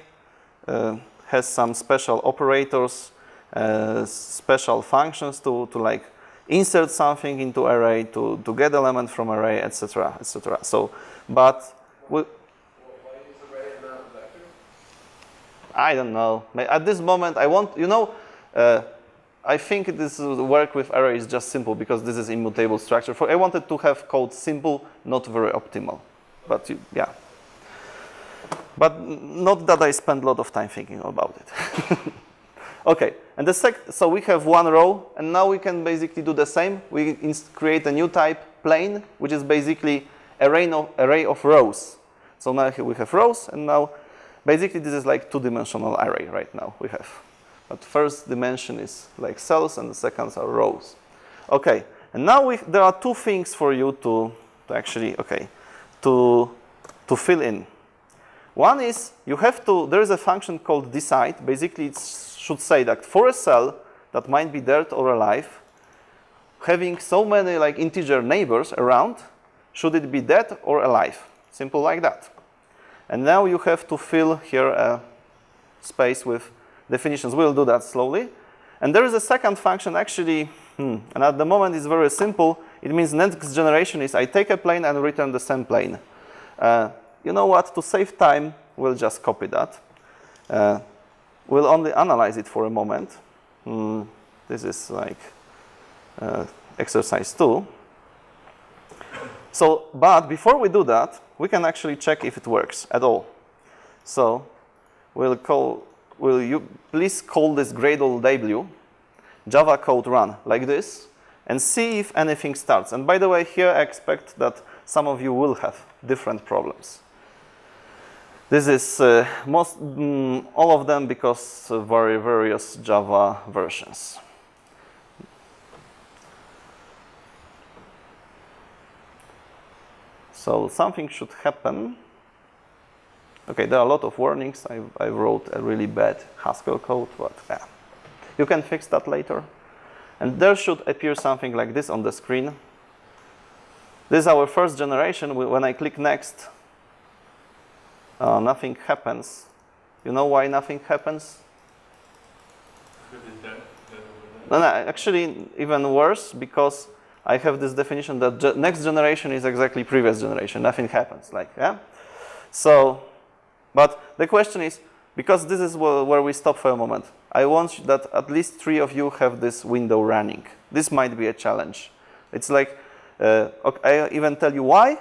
has some special operators, special functions to like insert something into array, to get element from array, etc., etc. So, but Why use array and not vector? I don't know. At this moment, I want, I think this work with array is just simple because this is immutable structure. I wanted to have code simple, not very optimal, but yeah. But not that I spend a lot of time thinking about it. Okay, and so we have one row, and now we can basically do the same. We create a new type, plain, which is basically array of rows. So now here we have rows, and now basically this is like two-dimensional array right now we have. But first dimension is like cells, and the seconds are rows. Okay, and now there are two things for you to actually, to fill in. One is there is a function called decide. Basically, it should say that for a cell that might be dead or alive, having so many like integer neighbors around, should it be dead or alive? Simple like that. And now you have to fill here a space with definitions. We'll do that slowly. And there is a second function actually, and at the moment it's very simple. It means next generation is I take a plane and return the same plane. You know what? To save time, we'll just copy that. We'll only analyze it for a moment. This is like exercise 2. So, but before we do that, we can actually check if it works at all. So, will you please call this Gradle W, Java code run like this, and see if anything starts. And by the way, here I expect that some of you will have different problems. This is all of them because of various Java versions. So something should happen. Okay, there are a lot of warnings. I wrote a really bad Haskell code, but yeah. You can fix that later. And there should appear something like this on the screen. This is our first generation. When I click next, nothing happens. You know why nothing happens? No, actually even worse, because I have this definition that next generation is exactly previous generation. Nothing happens, like, yeah? So, but the question is, because this is where we stop for a moment, I want that at least 3 of you have this window running. This might be a challenge. It's like, I even tell you why.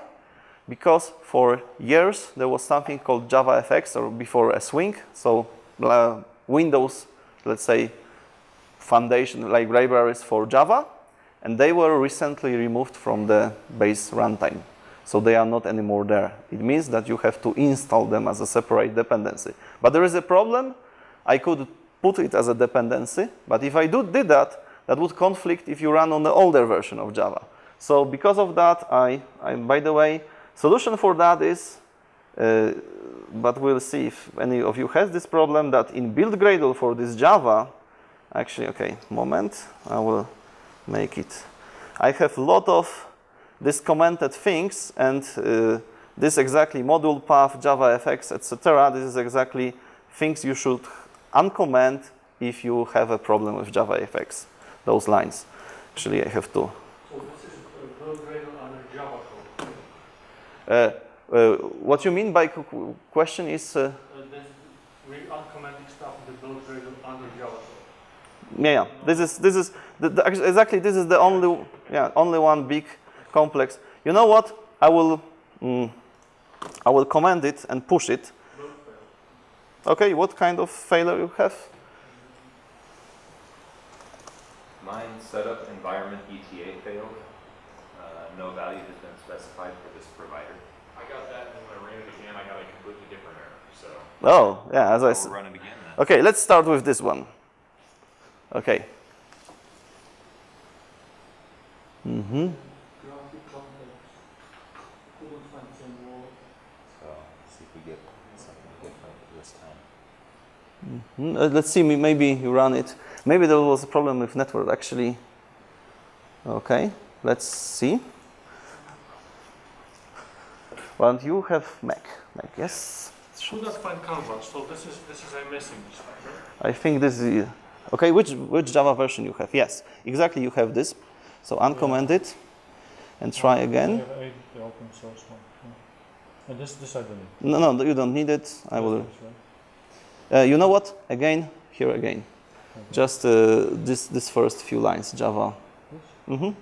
Because for years there was something called JavaFX, or before a swing. So Windows, let's say foundation, like libraries for Java, and they were recently removed from the base runtime. So they are not anymore there. It means that you have to install them as a separate dependency. But there is a problem. I could put it as a dependency, but if I did that, that would conflict if you run on the older version of Java. So because of that, by the way, solution for that is, but we'll see if any of you has this problem, that in build Gradle for this Java, actually, okay, moment, I will make it. I have a lot of these commented things, and this exactly module path, JavaFX, etc. This is exactly things you should uncomment if you have a problem with JavaFX, those lines. Actually, I have to. So this is build Gradle under Java code. What you mean by question is? We're uncommenting stuff in the build Gradle under Java code. Yeah. This is exactly this is the only one big complex. You know what? I will command it and push it. Okay. What kind of failure you have? Mine setup environment ETA failed. No value has been specified for this provider. I got that, and when I ran it again, I got a completely different error. So. Oh, yeah. As I We'll said. run it again then. Okay. Let's start with this one. Okay. Mm-hmm. So see if we get something different this time. Mm-hmm. Let's see. Maybe you run it. Maybe there was a problem with network actually. Okay. Let's see. Well, you have Mac, yes. Should not find canvas. So this is I'm missing this one, right? I think this is okay. Which Java version you have? Yes, exactly. You have this. So uncomment it and try again. The open source one. Yeah. And this I don't need. No, you don't need it. I will. You know what? Again, here again. Okay. Just this first few lines, Java. Mm-hmm.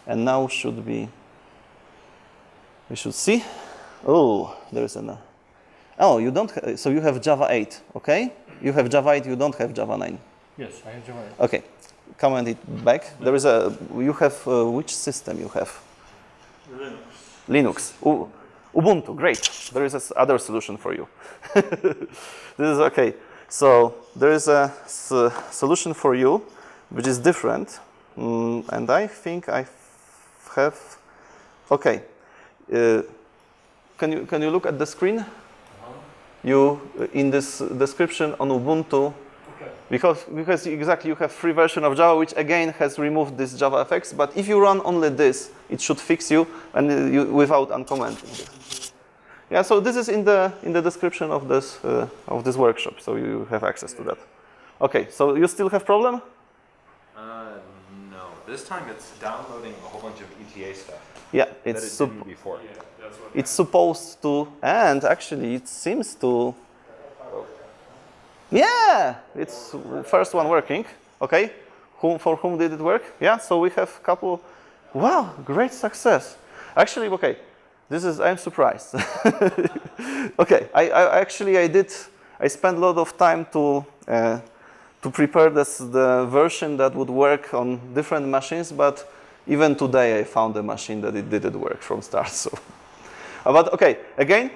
And now should be. We should see. Oh, there is an. Oh, you don't. So you have Java 8, okay? You have Java 8. You don't have Java 9. Yes, I have Java 8. Okay, comment it back. There is a. You have which system you have? Linux. Ubuntu. Great. There is other solution for you. This is okay. So there is a solution for you, which is different, and I think I have. Okay. Can you look at the screen? You in this description on Ubuntu, okay. because exactly you have free version of Java, which again has removed this JavaFX. But if you run only this, it should fix you and without uncommenting. Yeah. So this is in the description of this workshop, so you have access to that. Okay. So you still have problem? No. This time it's downloading a whole bunch of ETA stuff. Yeah, That it's it didn't before. Yeah, that's what. it's supposed to, and actually it seems to. Yeah, it's first one working. Okay, for whom did it work? Yeah, so we have a couple. Wow, great success. Actually, okay, I'm surprised. Okay, I spent a lot of time to prepare the version that would work on different machines, but even today I found a machine that it didn't work from start. So, but okay, again,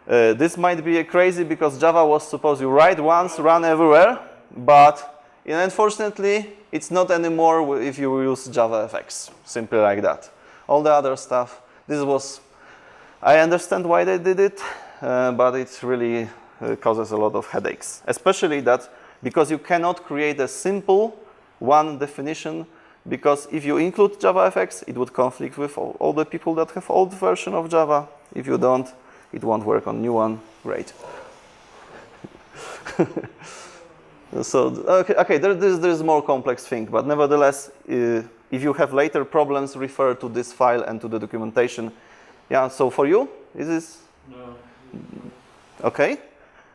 this might be crazy because Java was supposed to write once, run everywhere, but unfortunately it's not anymore if you use JavaFX, simply like that. All the other stuff, I understand why they did it, but it really causes a lot of headaches, especially that because you cannot create a simple one definition, because if you include JavaFX, it would conflict with all the people that have old version of Java. If you don't, it won't work on new one. Great. So okay, there's more complex thing, but nevertheless, if you have later problems, refer to this file and to the documentation. Yeah. So for you, is this okay?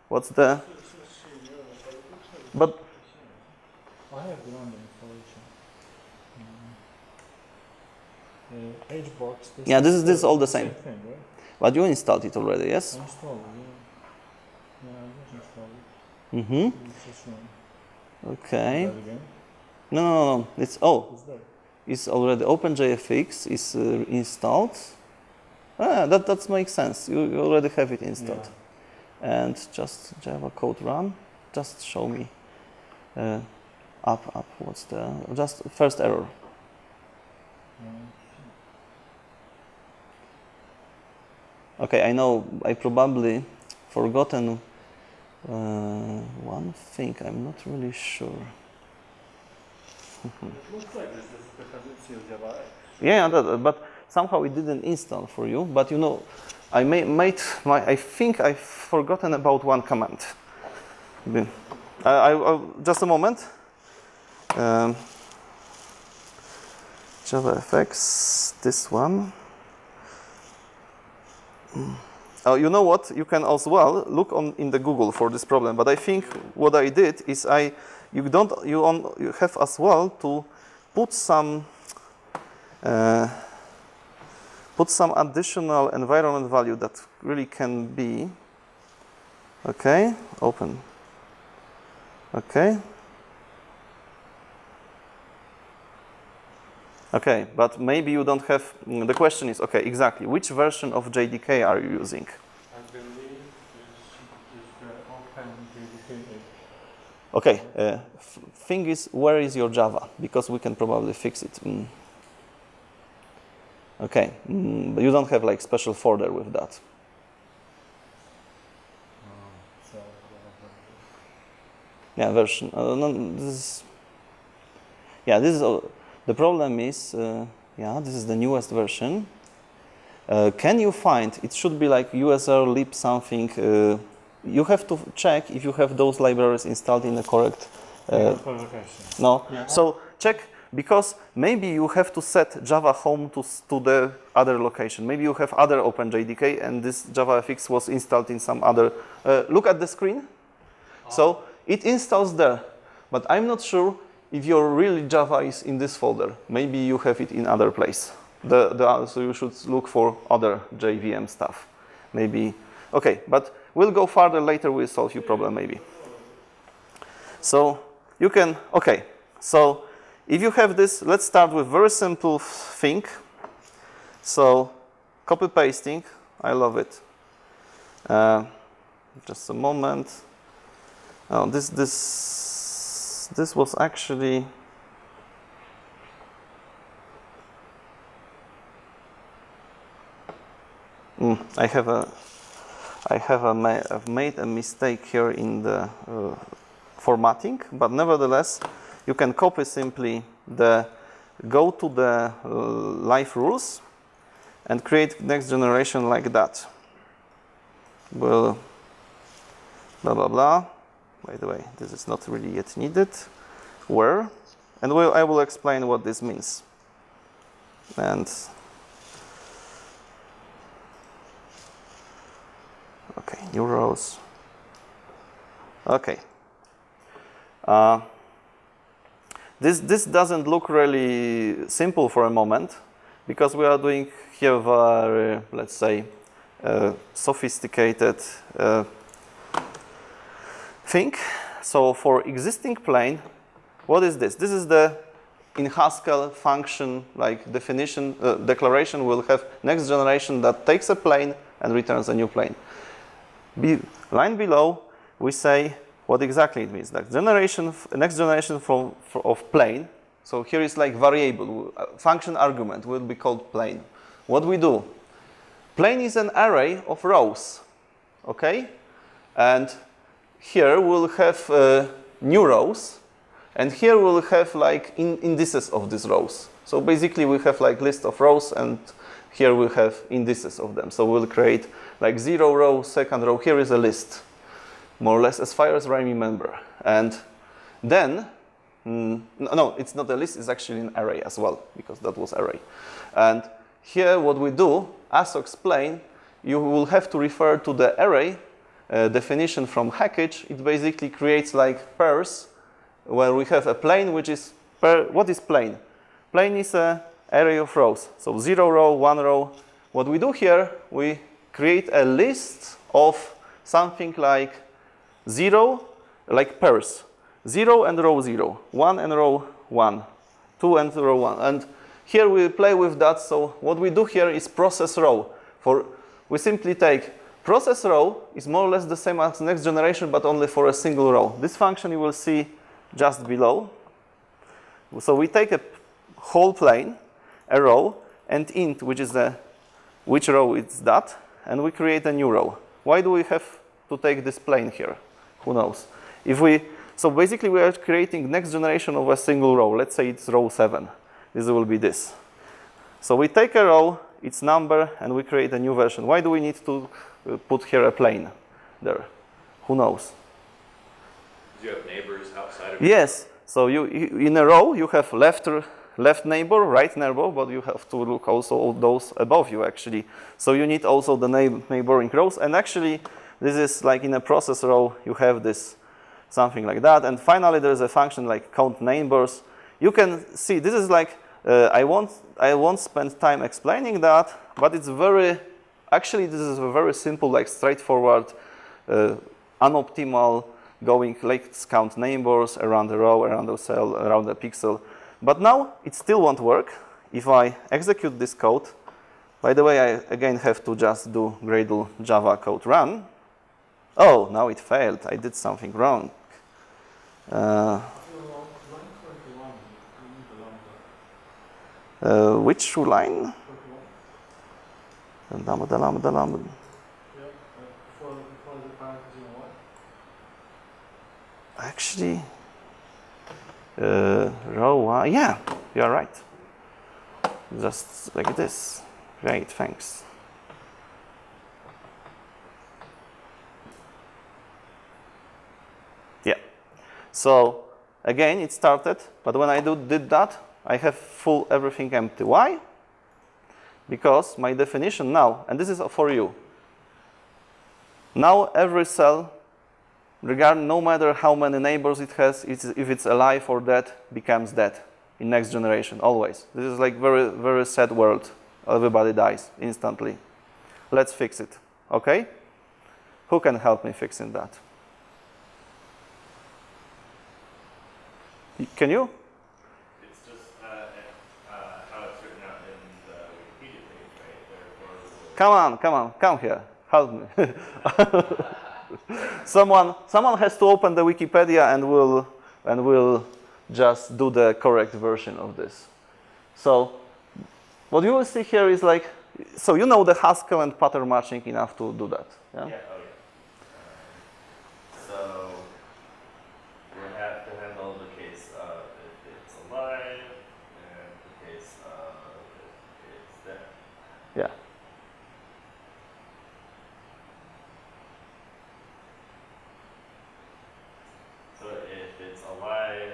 What's the? But I have the random installation. HBox. Yeah, this is all the same. Thing, right? But you installed it already, yes? I installed it. Yeah, I just installed it. Mm-hmm. It's just one. Okay. Try it again. No. It's it's already OpenJFX is installed. That makes sense. You already have it installed. Yeah. And just Java code run. Just show me up. What's the just first error? Okay, I know I probably forgotten one thing. I'm not really sure. It looks like this is dependency of Java X. Yeah, but somehow it didn't install for you. But you know, I think I've forgotten about one command. Just a moment. JavaFX, this one. Oh, you know what? You can as well look in the Google for this problem. But I think what I did is you have as well to put some additional environment value that really can be. Okay, open. Okay. Okay, but maybe you don't have. The question is, okay, exactly which version of JDK are you using? I believe it's the OpenJDK 8. Okay, thing is, where is your Java? Because we can probably fix it. Okay, but you don't have like special folder with that. Yeah, version. This is. The problem is, this is the newest version. Can you find? It should be like USR lib something. You have to check if you have those libraries installed in the correct. No. Yeah. So check, because maybe you have to set Java home to the other location. Maybe you have other OpenJDK and this JavaFX was installed in some other. Look at the screen. So it installs there, but I'm not sure if your real Java is in this folder. Maybe you have it in other place. So you should look for other JVM stuff. Maybe. Okay, but we'll go further later. We'll solve your problem maybe. So you can. Okay. So if you have this, let's start with very simple thing. So copy pasting. I love it. Just a moment. Oh, this was actually I've made a mistake here in the formatting, but nevertheless you can copy simply go to the live rules and create next generation like that. Well, blah blah blah. By the way, this is not really yet needed. Where? And I will explain what this means. And okay, new rows. Okay. This doesn't look really simple for a moment because we are doing here very, let's say, sophisticated thing. So for existing plane, what is this? This is the in Haskell function like definition declaration will have next generation that takes a plane and returns a new plane. Line below we say what exactly it means. Like next generation of plane. So here is like variable function argument will be called plane. What we do? Plane is an array of rows. Okay, and here we'll have new rows, and here we'll have like indices of these rows. So basically we have like list of rows, and here we have indices of them. So we'll create like 0 row, second row. Here is a list, more or less as far as I remember. And then, no, it's not a list, it's actually an array as well, because that was array. And here what we do, as explained, you will have to refer to the array definition from Hackage. It basically creates like pairs where we have a plane which is what is plane? Plane is an array of rows. So 0 row, 1 row. What we do here, we create a list of something like 0, like pairs. 0 and row 0, 1 and row 1, 2 and row 1. And here we play with that. So what we do here is process row. We simply take process row is more or less the same as next generation, but only for a single row. This function you will see just below. So we take a whole plane, a row, and int, which is which row is that, and we create a new row. Why do we have to take this plane here? Who knows? So basically we are creating next generation of a single row. Let's say it's row 7. This will be this. So we take a row, its number, and we create a new version. Why do we need to put here a plane there? Who knows? Do you have neighbors outside of Yes. So in a row, you have left neighbor, right neighbor, but you have to look also all those above you, actually. So you need also the neighboring rows. And actually, this is like in a process row, you have this something like that. And finally, there's a function like count neighbors. You can see this is like, I won't spend time explaining that, but it's actually this is a very simple, like straightforward, unoptimal going, let's count neighbors around the row, around the cell, around the pixel. But now it still won't work if I execute this code. By the way, I again have to just do Gradle Java code run. Oh, now it failed. I did something wrong. Which line? Lambda. Actually, row 1, yeah, you're right. Just like this. Great, thanks. Yeah. So again, it started, but when I did that, I have full everything empty. Why? Because my definition now, and this is for you. Now every cell, no matter how many neighbors it has, if it's alive or dead, becomes dead in next generation, always. This is like very, very sad world. Everybody dies instantly. Let's fix it, okay? Who can help me fixing that? Can you? It's just how it's written out in the Wikipedia page, right? Come here, help me. Someone has to open the Wikipedia and will just do the correct version of this. So what you will see here is like, so you know the Haskell and pattern matching enough to do that. Yeah? Yeah, oh yeah. So we have to handle the case of if it's alive and the case of if it's dead. Yeah. So if it's alive,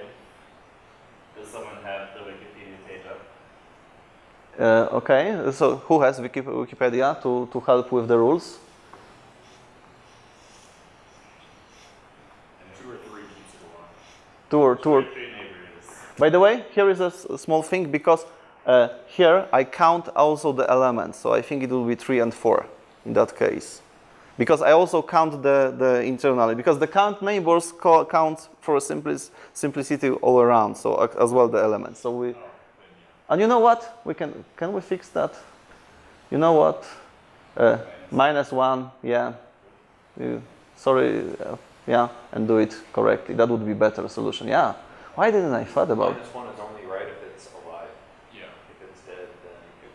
does someone have the Wikipedia page up? Okay, so who has Wikipedia to help with the rules? And 2 or 3 keeps it alive. Two or Three neighbors. By the way, here is a small thing because here I count also the elements. So I think it will be 3 and 4 in that case. Because I also count the internally. Because the count neighbors count for simplicity all around. So as well the elements. So we. And you know what? Can we fix that? You know what? -1, yeah. Sorry, yeah, and do it correctly. That would be better solution. Yeah. Why didn't I thought about it? -1 is only right if it's alive. Yeah. If it's dead, then it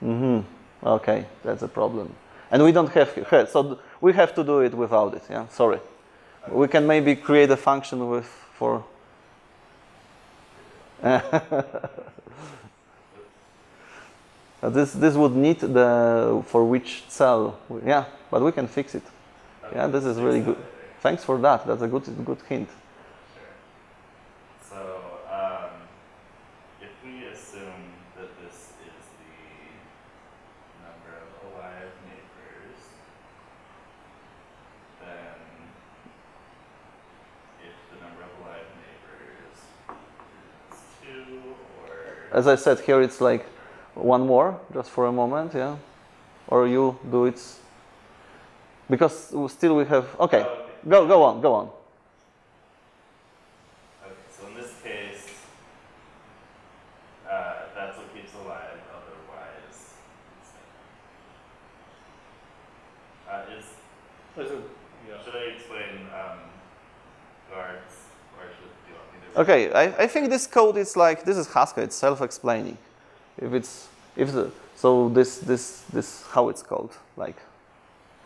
wouldn't. Mm-hmm. Okay, that's a problem. And we don't have, so we have to do it without it. Yeah. Sorry. We can maybe create a function for. This would need for which cell, yeah, but we can fix it. Yeah, this is really good. Thanks for that. That's a good hint. Sure. So if we assume that this is the number of alive neighbors, then if the number of alive neighbors is 2 or... As I said here, it's like one more, just for a moment, yeah? Or you do it, because still we have, okay, go on. Okay, so in this case, Should I explain guards, or should do you want me to? Okay, I think this code is like, this is Haskell, it's self-explaining. So this how it's called, like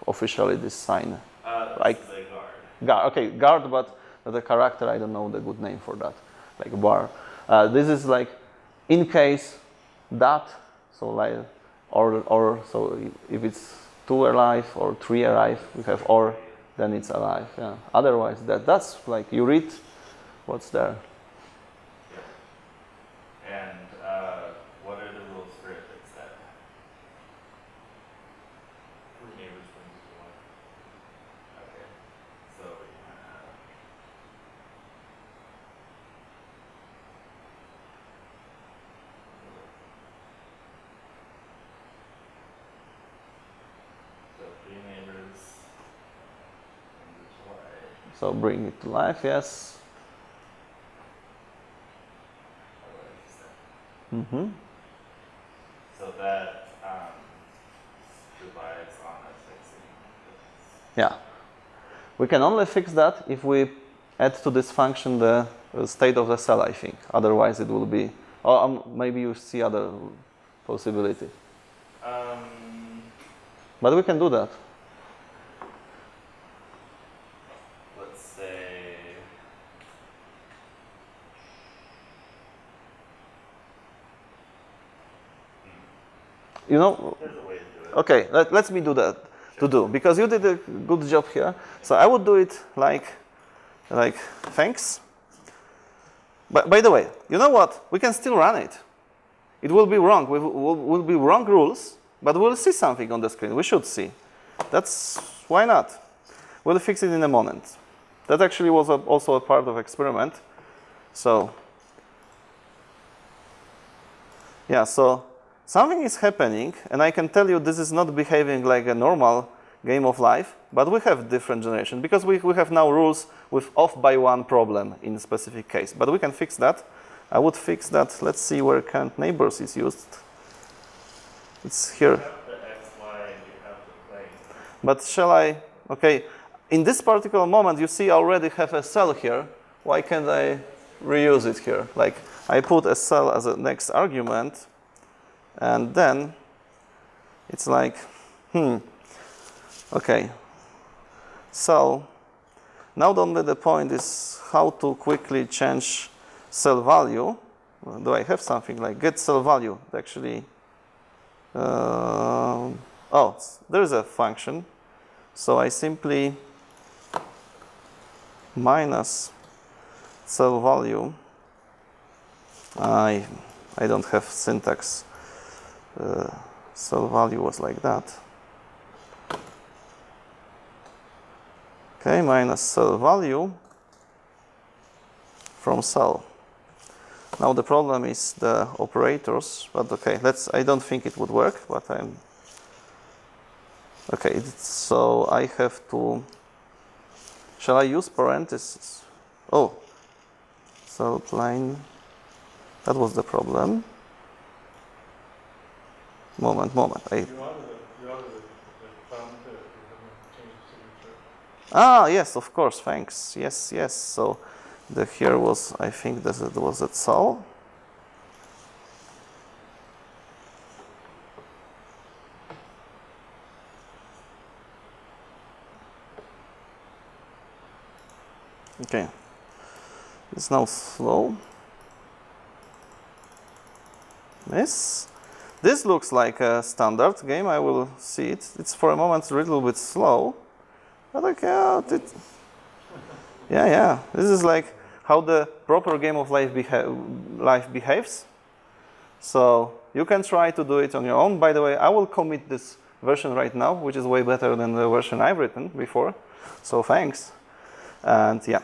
officially this sign. This is a guard. Guard, okay, guard, but the character, I don't know the good name for that, like bar. This is like in case that, so like, or so if it's 2 alive or 3 alive, we have or, then it's alive. Yeah. Otherwise, that's like you read what's there. And what are the rules for if it's dead? Neighbors brings to life. Okay. So we have so 3 neighbors brings it to life. So bring it to life, yes. Otherwise it's dead. Mm-hmm. So that relies on us fixing this. Yeah. We can only fix that if we add to this function the state of the cell, I think. Otherwise it will be, or maybe you see other possibility. But we can do that. Let's say You know, there's a way to do it. okay, let me do that, because you did a good job here. So I would do it like thanks. But by the way, you know what? We can still run it. It will be wrong. Will be wrong rules, but we'll see something on the screen. We should see. That's why not? We'll fix it in a moment. That actually was also a part of experiment. So yeah, so something is happening, and I can tell you this is not behaving like a normal game of life, but we have different generation because we have now rules with off by 1 problem in a specific case. But we can fix that. I would fix that. Let's see where current neighbors is used. It's here. You have the X, Y, and you have the plane. But shall I? Okay. In this particular moment, you see I already have a cell here. Why can't I reuse it here? Like I put a cell as a next argument, and then it's like, okay. So now the point is how to quickly change cell value. Do I have something like get cell value? Actually, oh, there is a function. So I simply minus cell value. I don't have syntax. Cell value was like that. Okay, minus cell value from cell. Now the problem is the operators, but okay, I don't think it would work, but okay, so I have to, shall I use parentheses? Oh, cell line, that was the problem. Moment. You added the parameter, you haven't changed the signature. Ah, yes, of course, thanks. Yes. So the here was, I think this was at cell. Okay, it's now slow. This looks like a standard game. I will see it. It's for a moment a little bit slow, but okay. Yeah. This is like how the proper game of life behaves. So you can try to do it on your own. By the way, I will commit this version right now, which is way better than the version I've written before. So thanks. And yeah.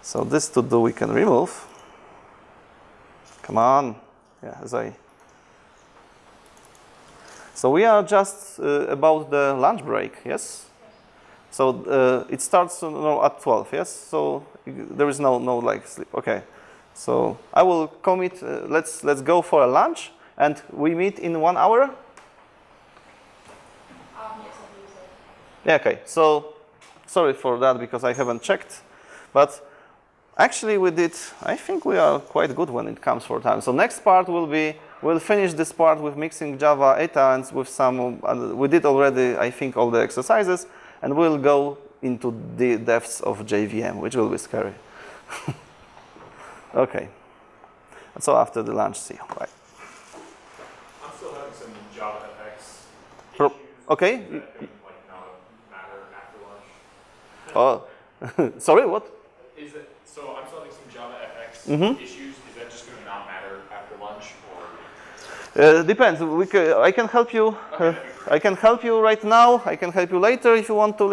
So this to do we can remove. Come on. Yeah, So we are just about the lunch break, yes? So it starts at 12, yes? So there is no like sleep. Okay. So I will commit. Let's go for a lunch, and we meet in 1 hour. Yes, Yeah, okay. So sorry for that because I haven't checked, but actually we did. I think we are quite good when it comes for time. So next part will be we'll finish this part with mixing Java Eta and with some. We did already, I think, all the exercises, and we'll go into the depths of JVM, which will be scary. Okay. So after the lunch, see you. Bye. I'm still having some Java FX Pro- issues. okay. That can, like, not matter after lunch. Oh, sorry, what? Is it, so I'm still having some Java FX Mhm. issues. Is that just going to not matter after lunch, or? Depends. I can help you. I can help you right now. I can help you later if you want to,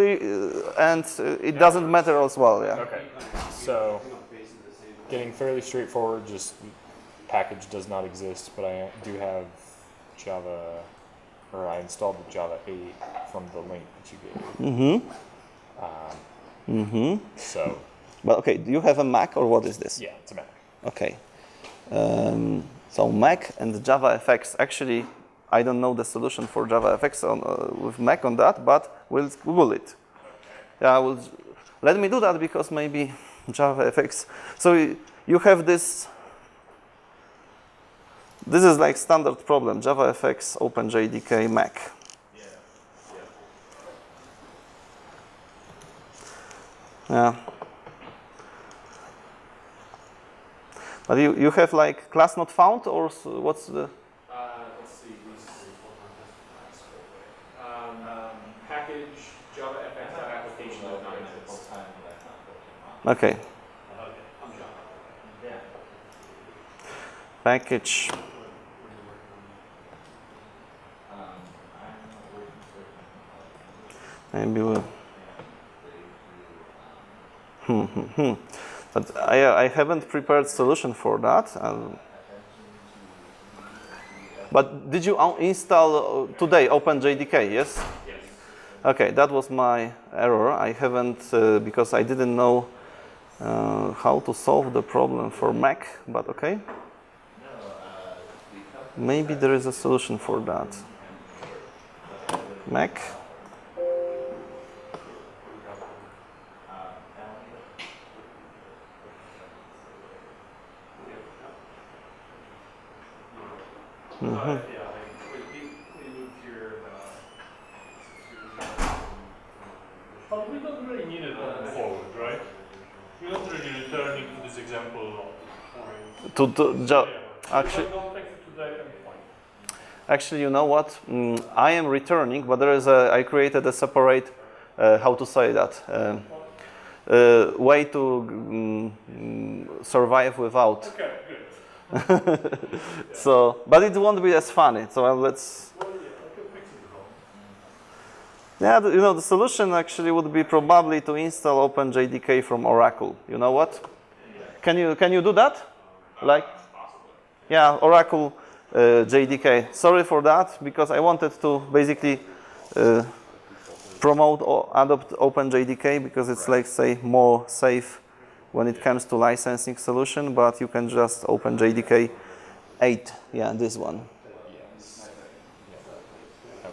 and it doesn't matter as well. Yeah. Okay, so getting fairly straightforward, just package does not exist, but I do have Java, or I installed the Java 8 from the link that you gave. So, But okay, do you have a Mac or what is this? yeah, it's a Mac. Okay. So Mac and JavaFX. Actually, I don't know the solution for JavaFX with Mac on that, but we'll Google it. Yeah, let me do that because maybe JavaFX. So you have this. This is like standard problem. JavaFX, OpenJDK, Mac. Yeah. But you have like class not found, or what's the? Let's see. Package Java FX application does not exist. Okay. Package. Maybe we'll. But I haven't prepared solution for that. But did you install today OpenJDK? Yes. Yes. Okay, that was my error. I haven't because I didn't know how to solve the problem for Mac. But okay. Maybe there is a solution for that. Mac. But we don't really need it going forward, right? We don't really returning to this example a lot. Actually, Don't fix it today, I'm fine. actually, you know what? I am returning, but there is I created a separate, how to say that, way to survive without. Okay, good. So, but it won't be as funny. So let's. Well, yeah, I can fix it wrong. Yeah, you know, the solution actually would be probably to install OpenJDK from Oracle. You know what? Can you do that? Like, yeah, Oracle JDK. Sorry for that because I wanted to basically promote or adopt OpenJDK because it's like say more safe when it comes to licensing solution. But you can just OpenJDK 8. Yeah, this one.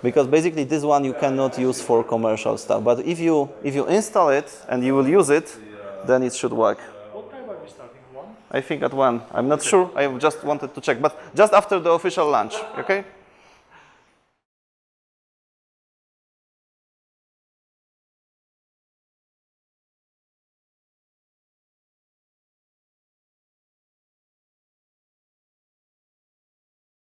Because basically this one you cannot use for commercial stuff. But if you install it and you will use it, then it should work. What time are we starting? 1? I think at 1. I'm not sure. I just wanted to check. But just after the official lunch. Okay?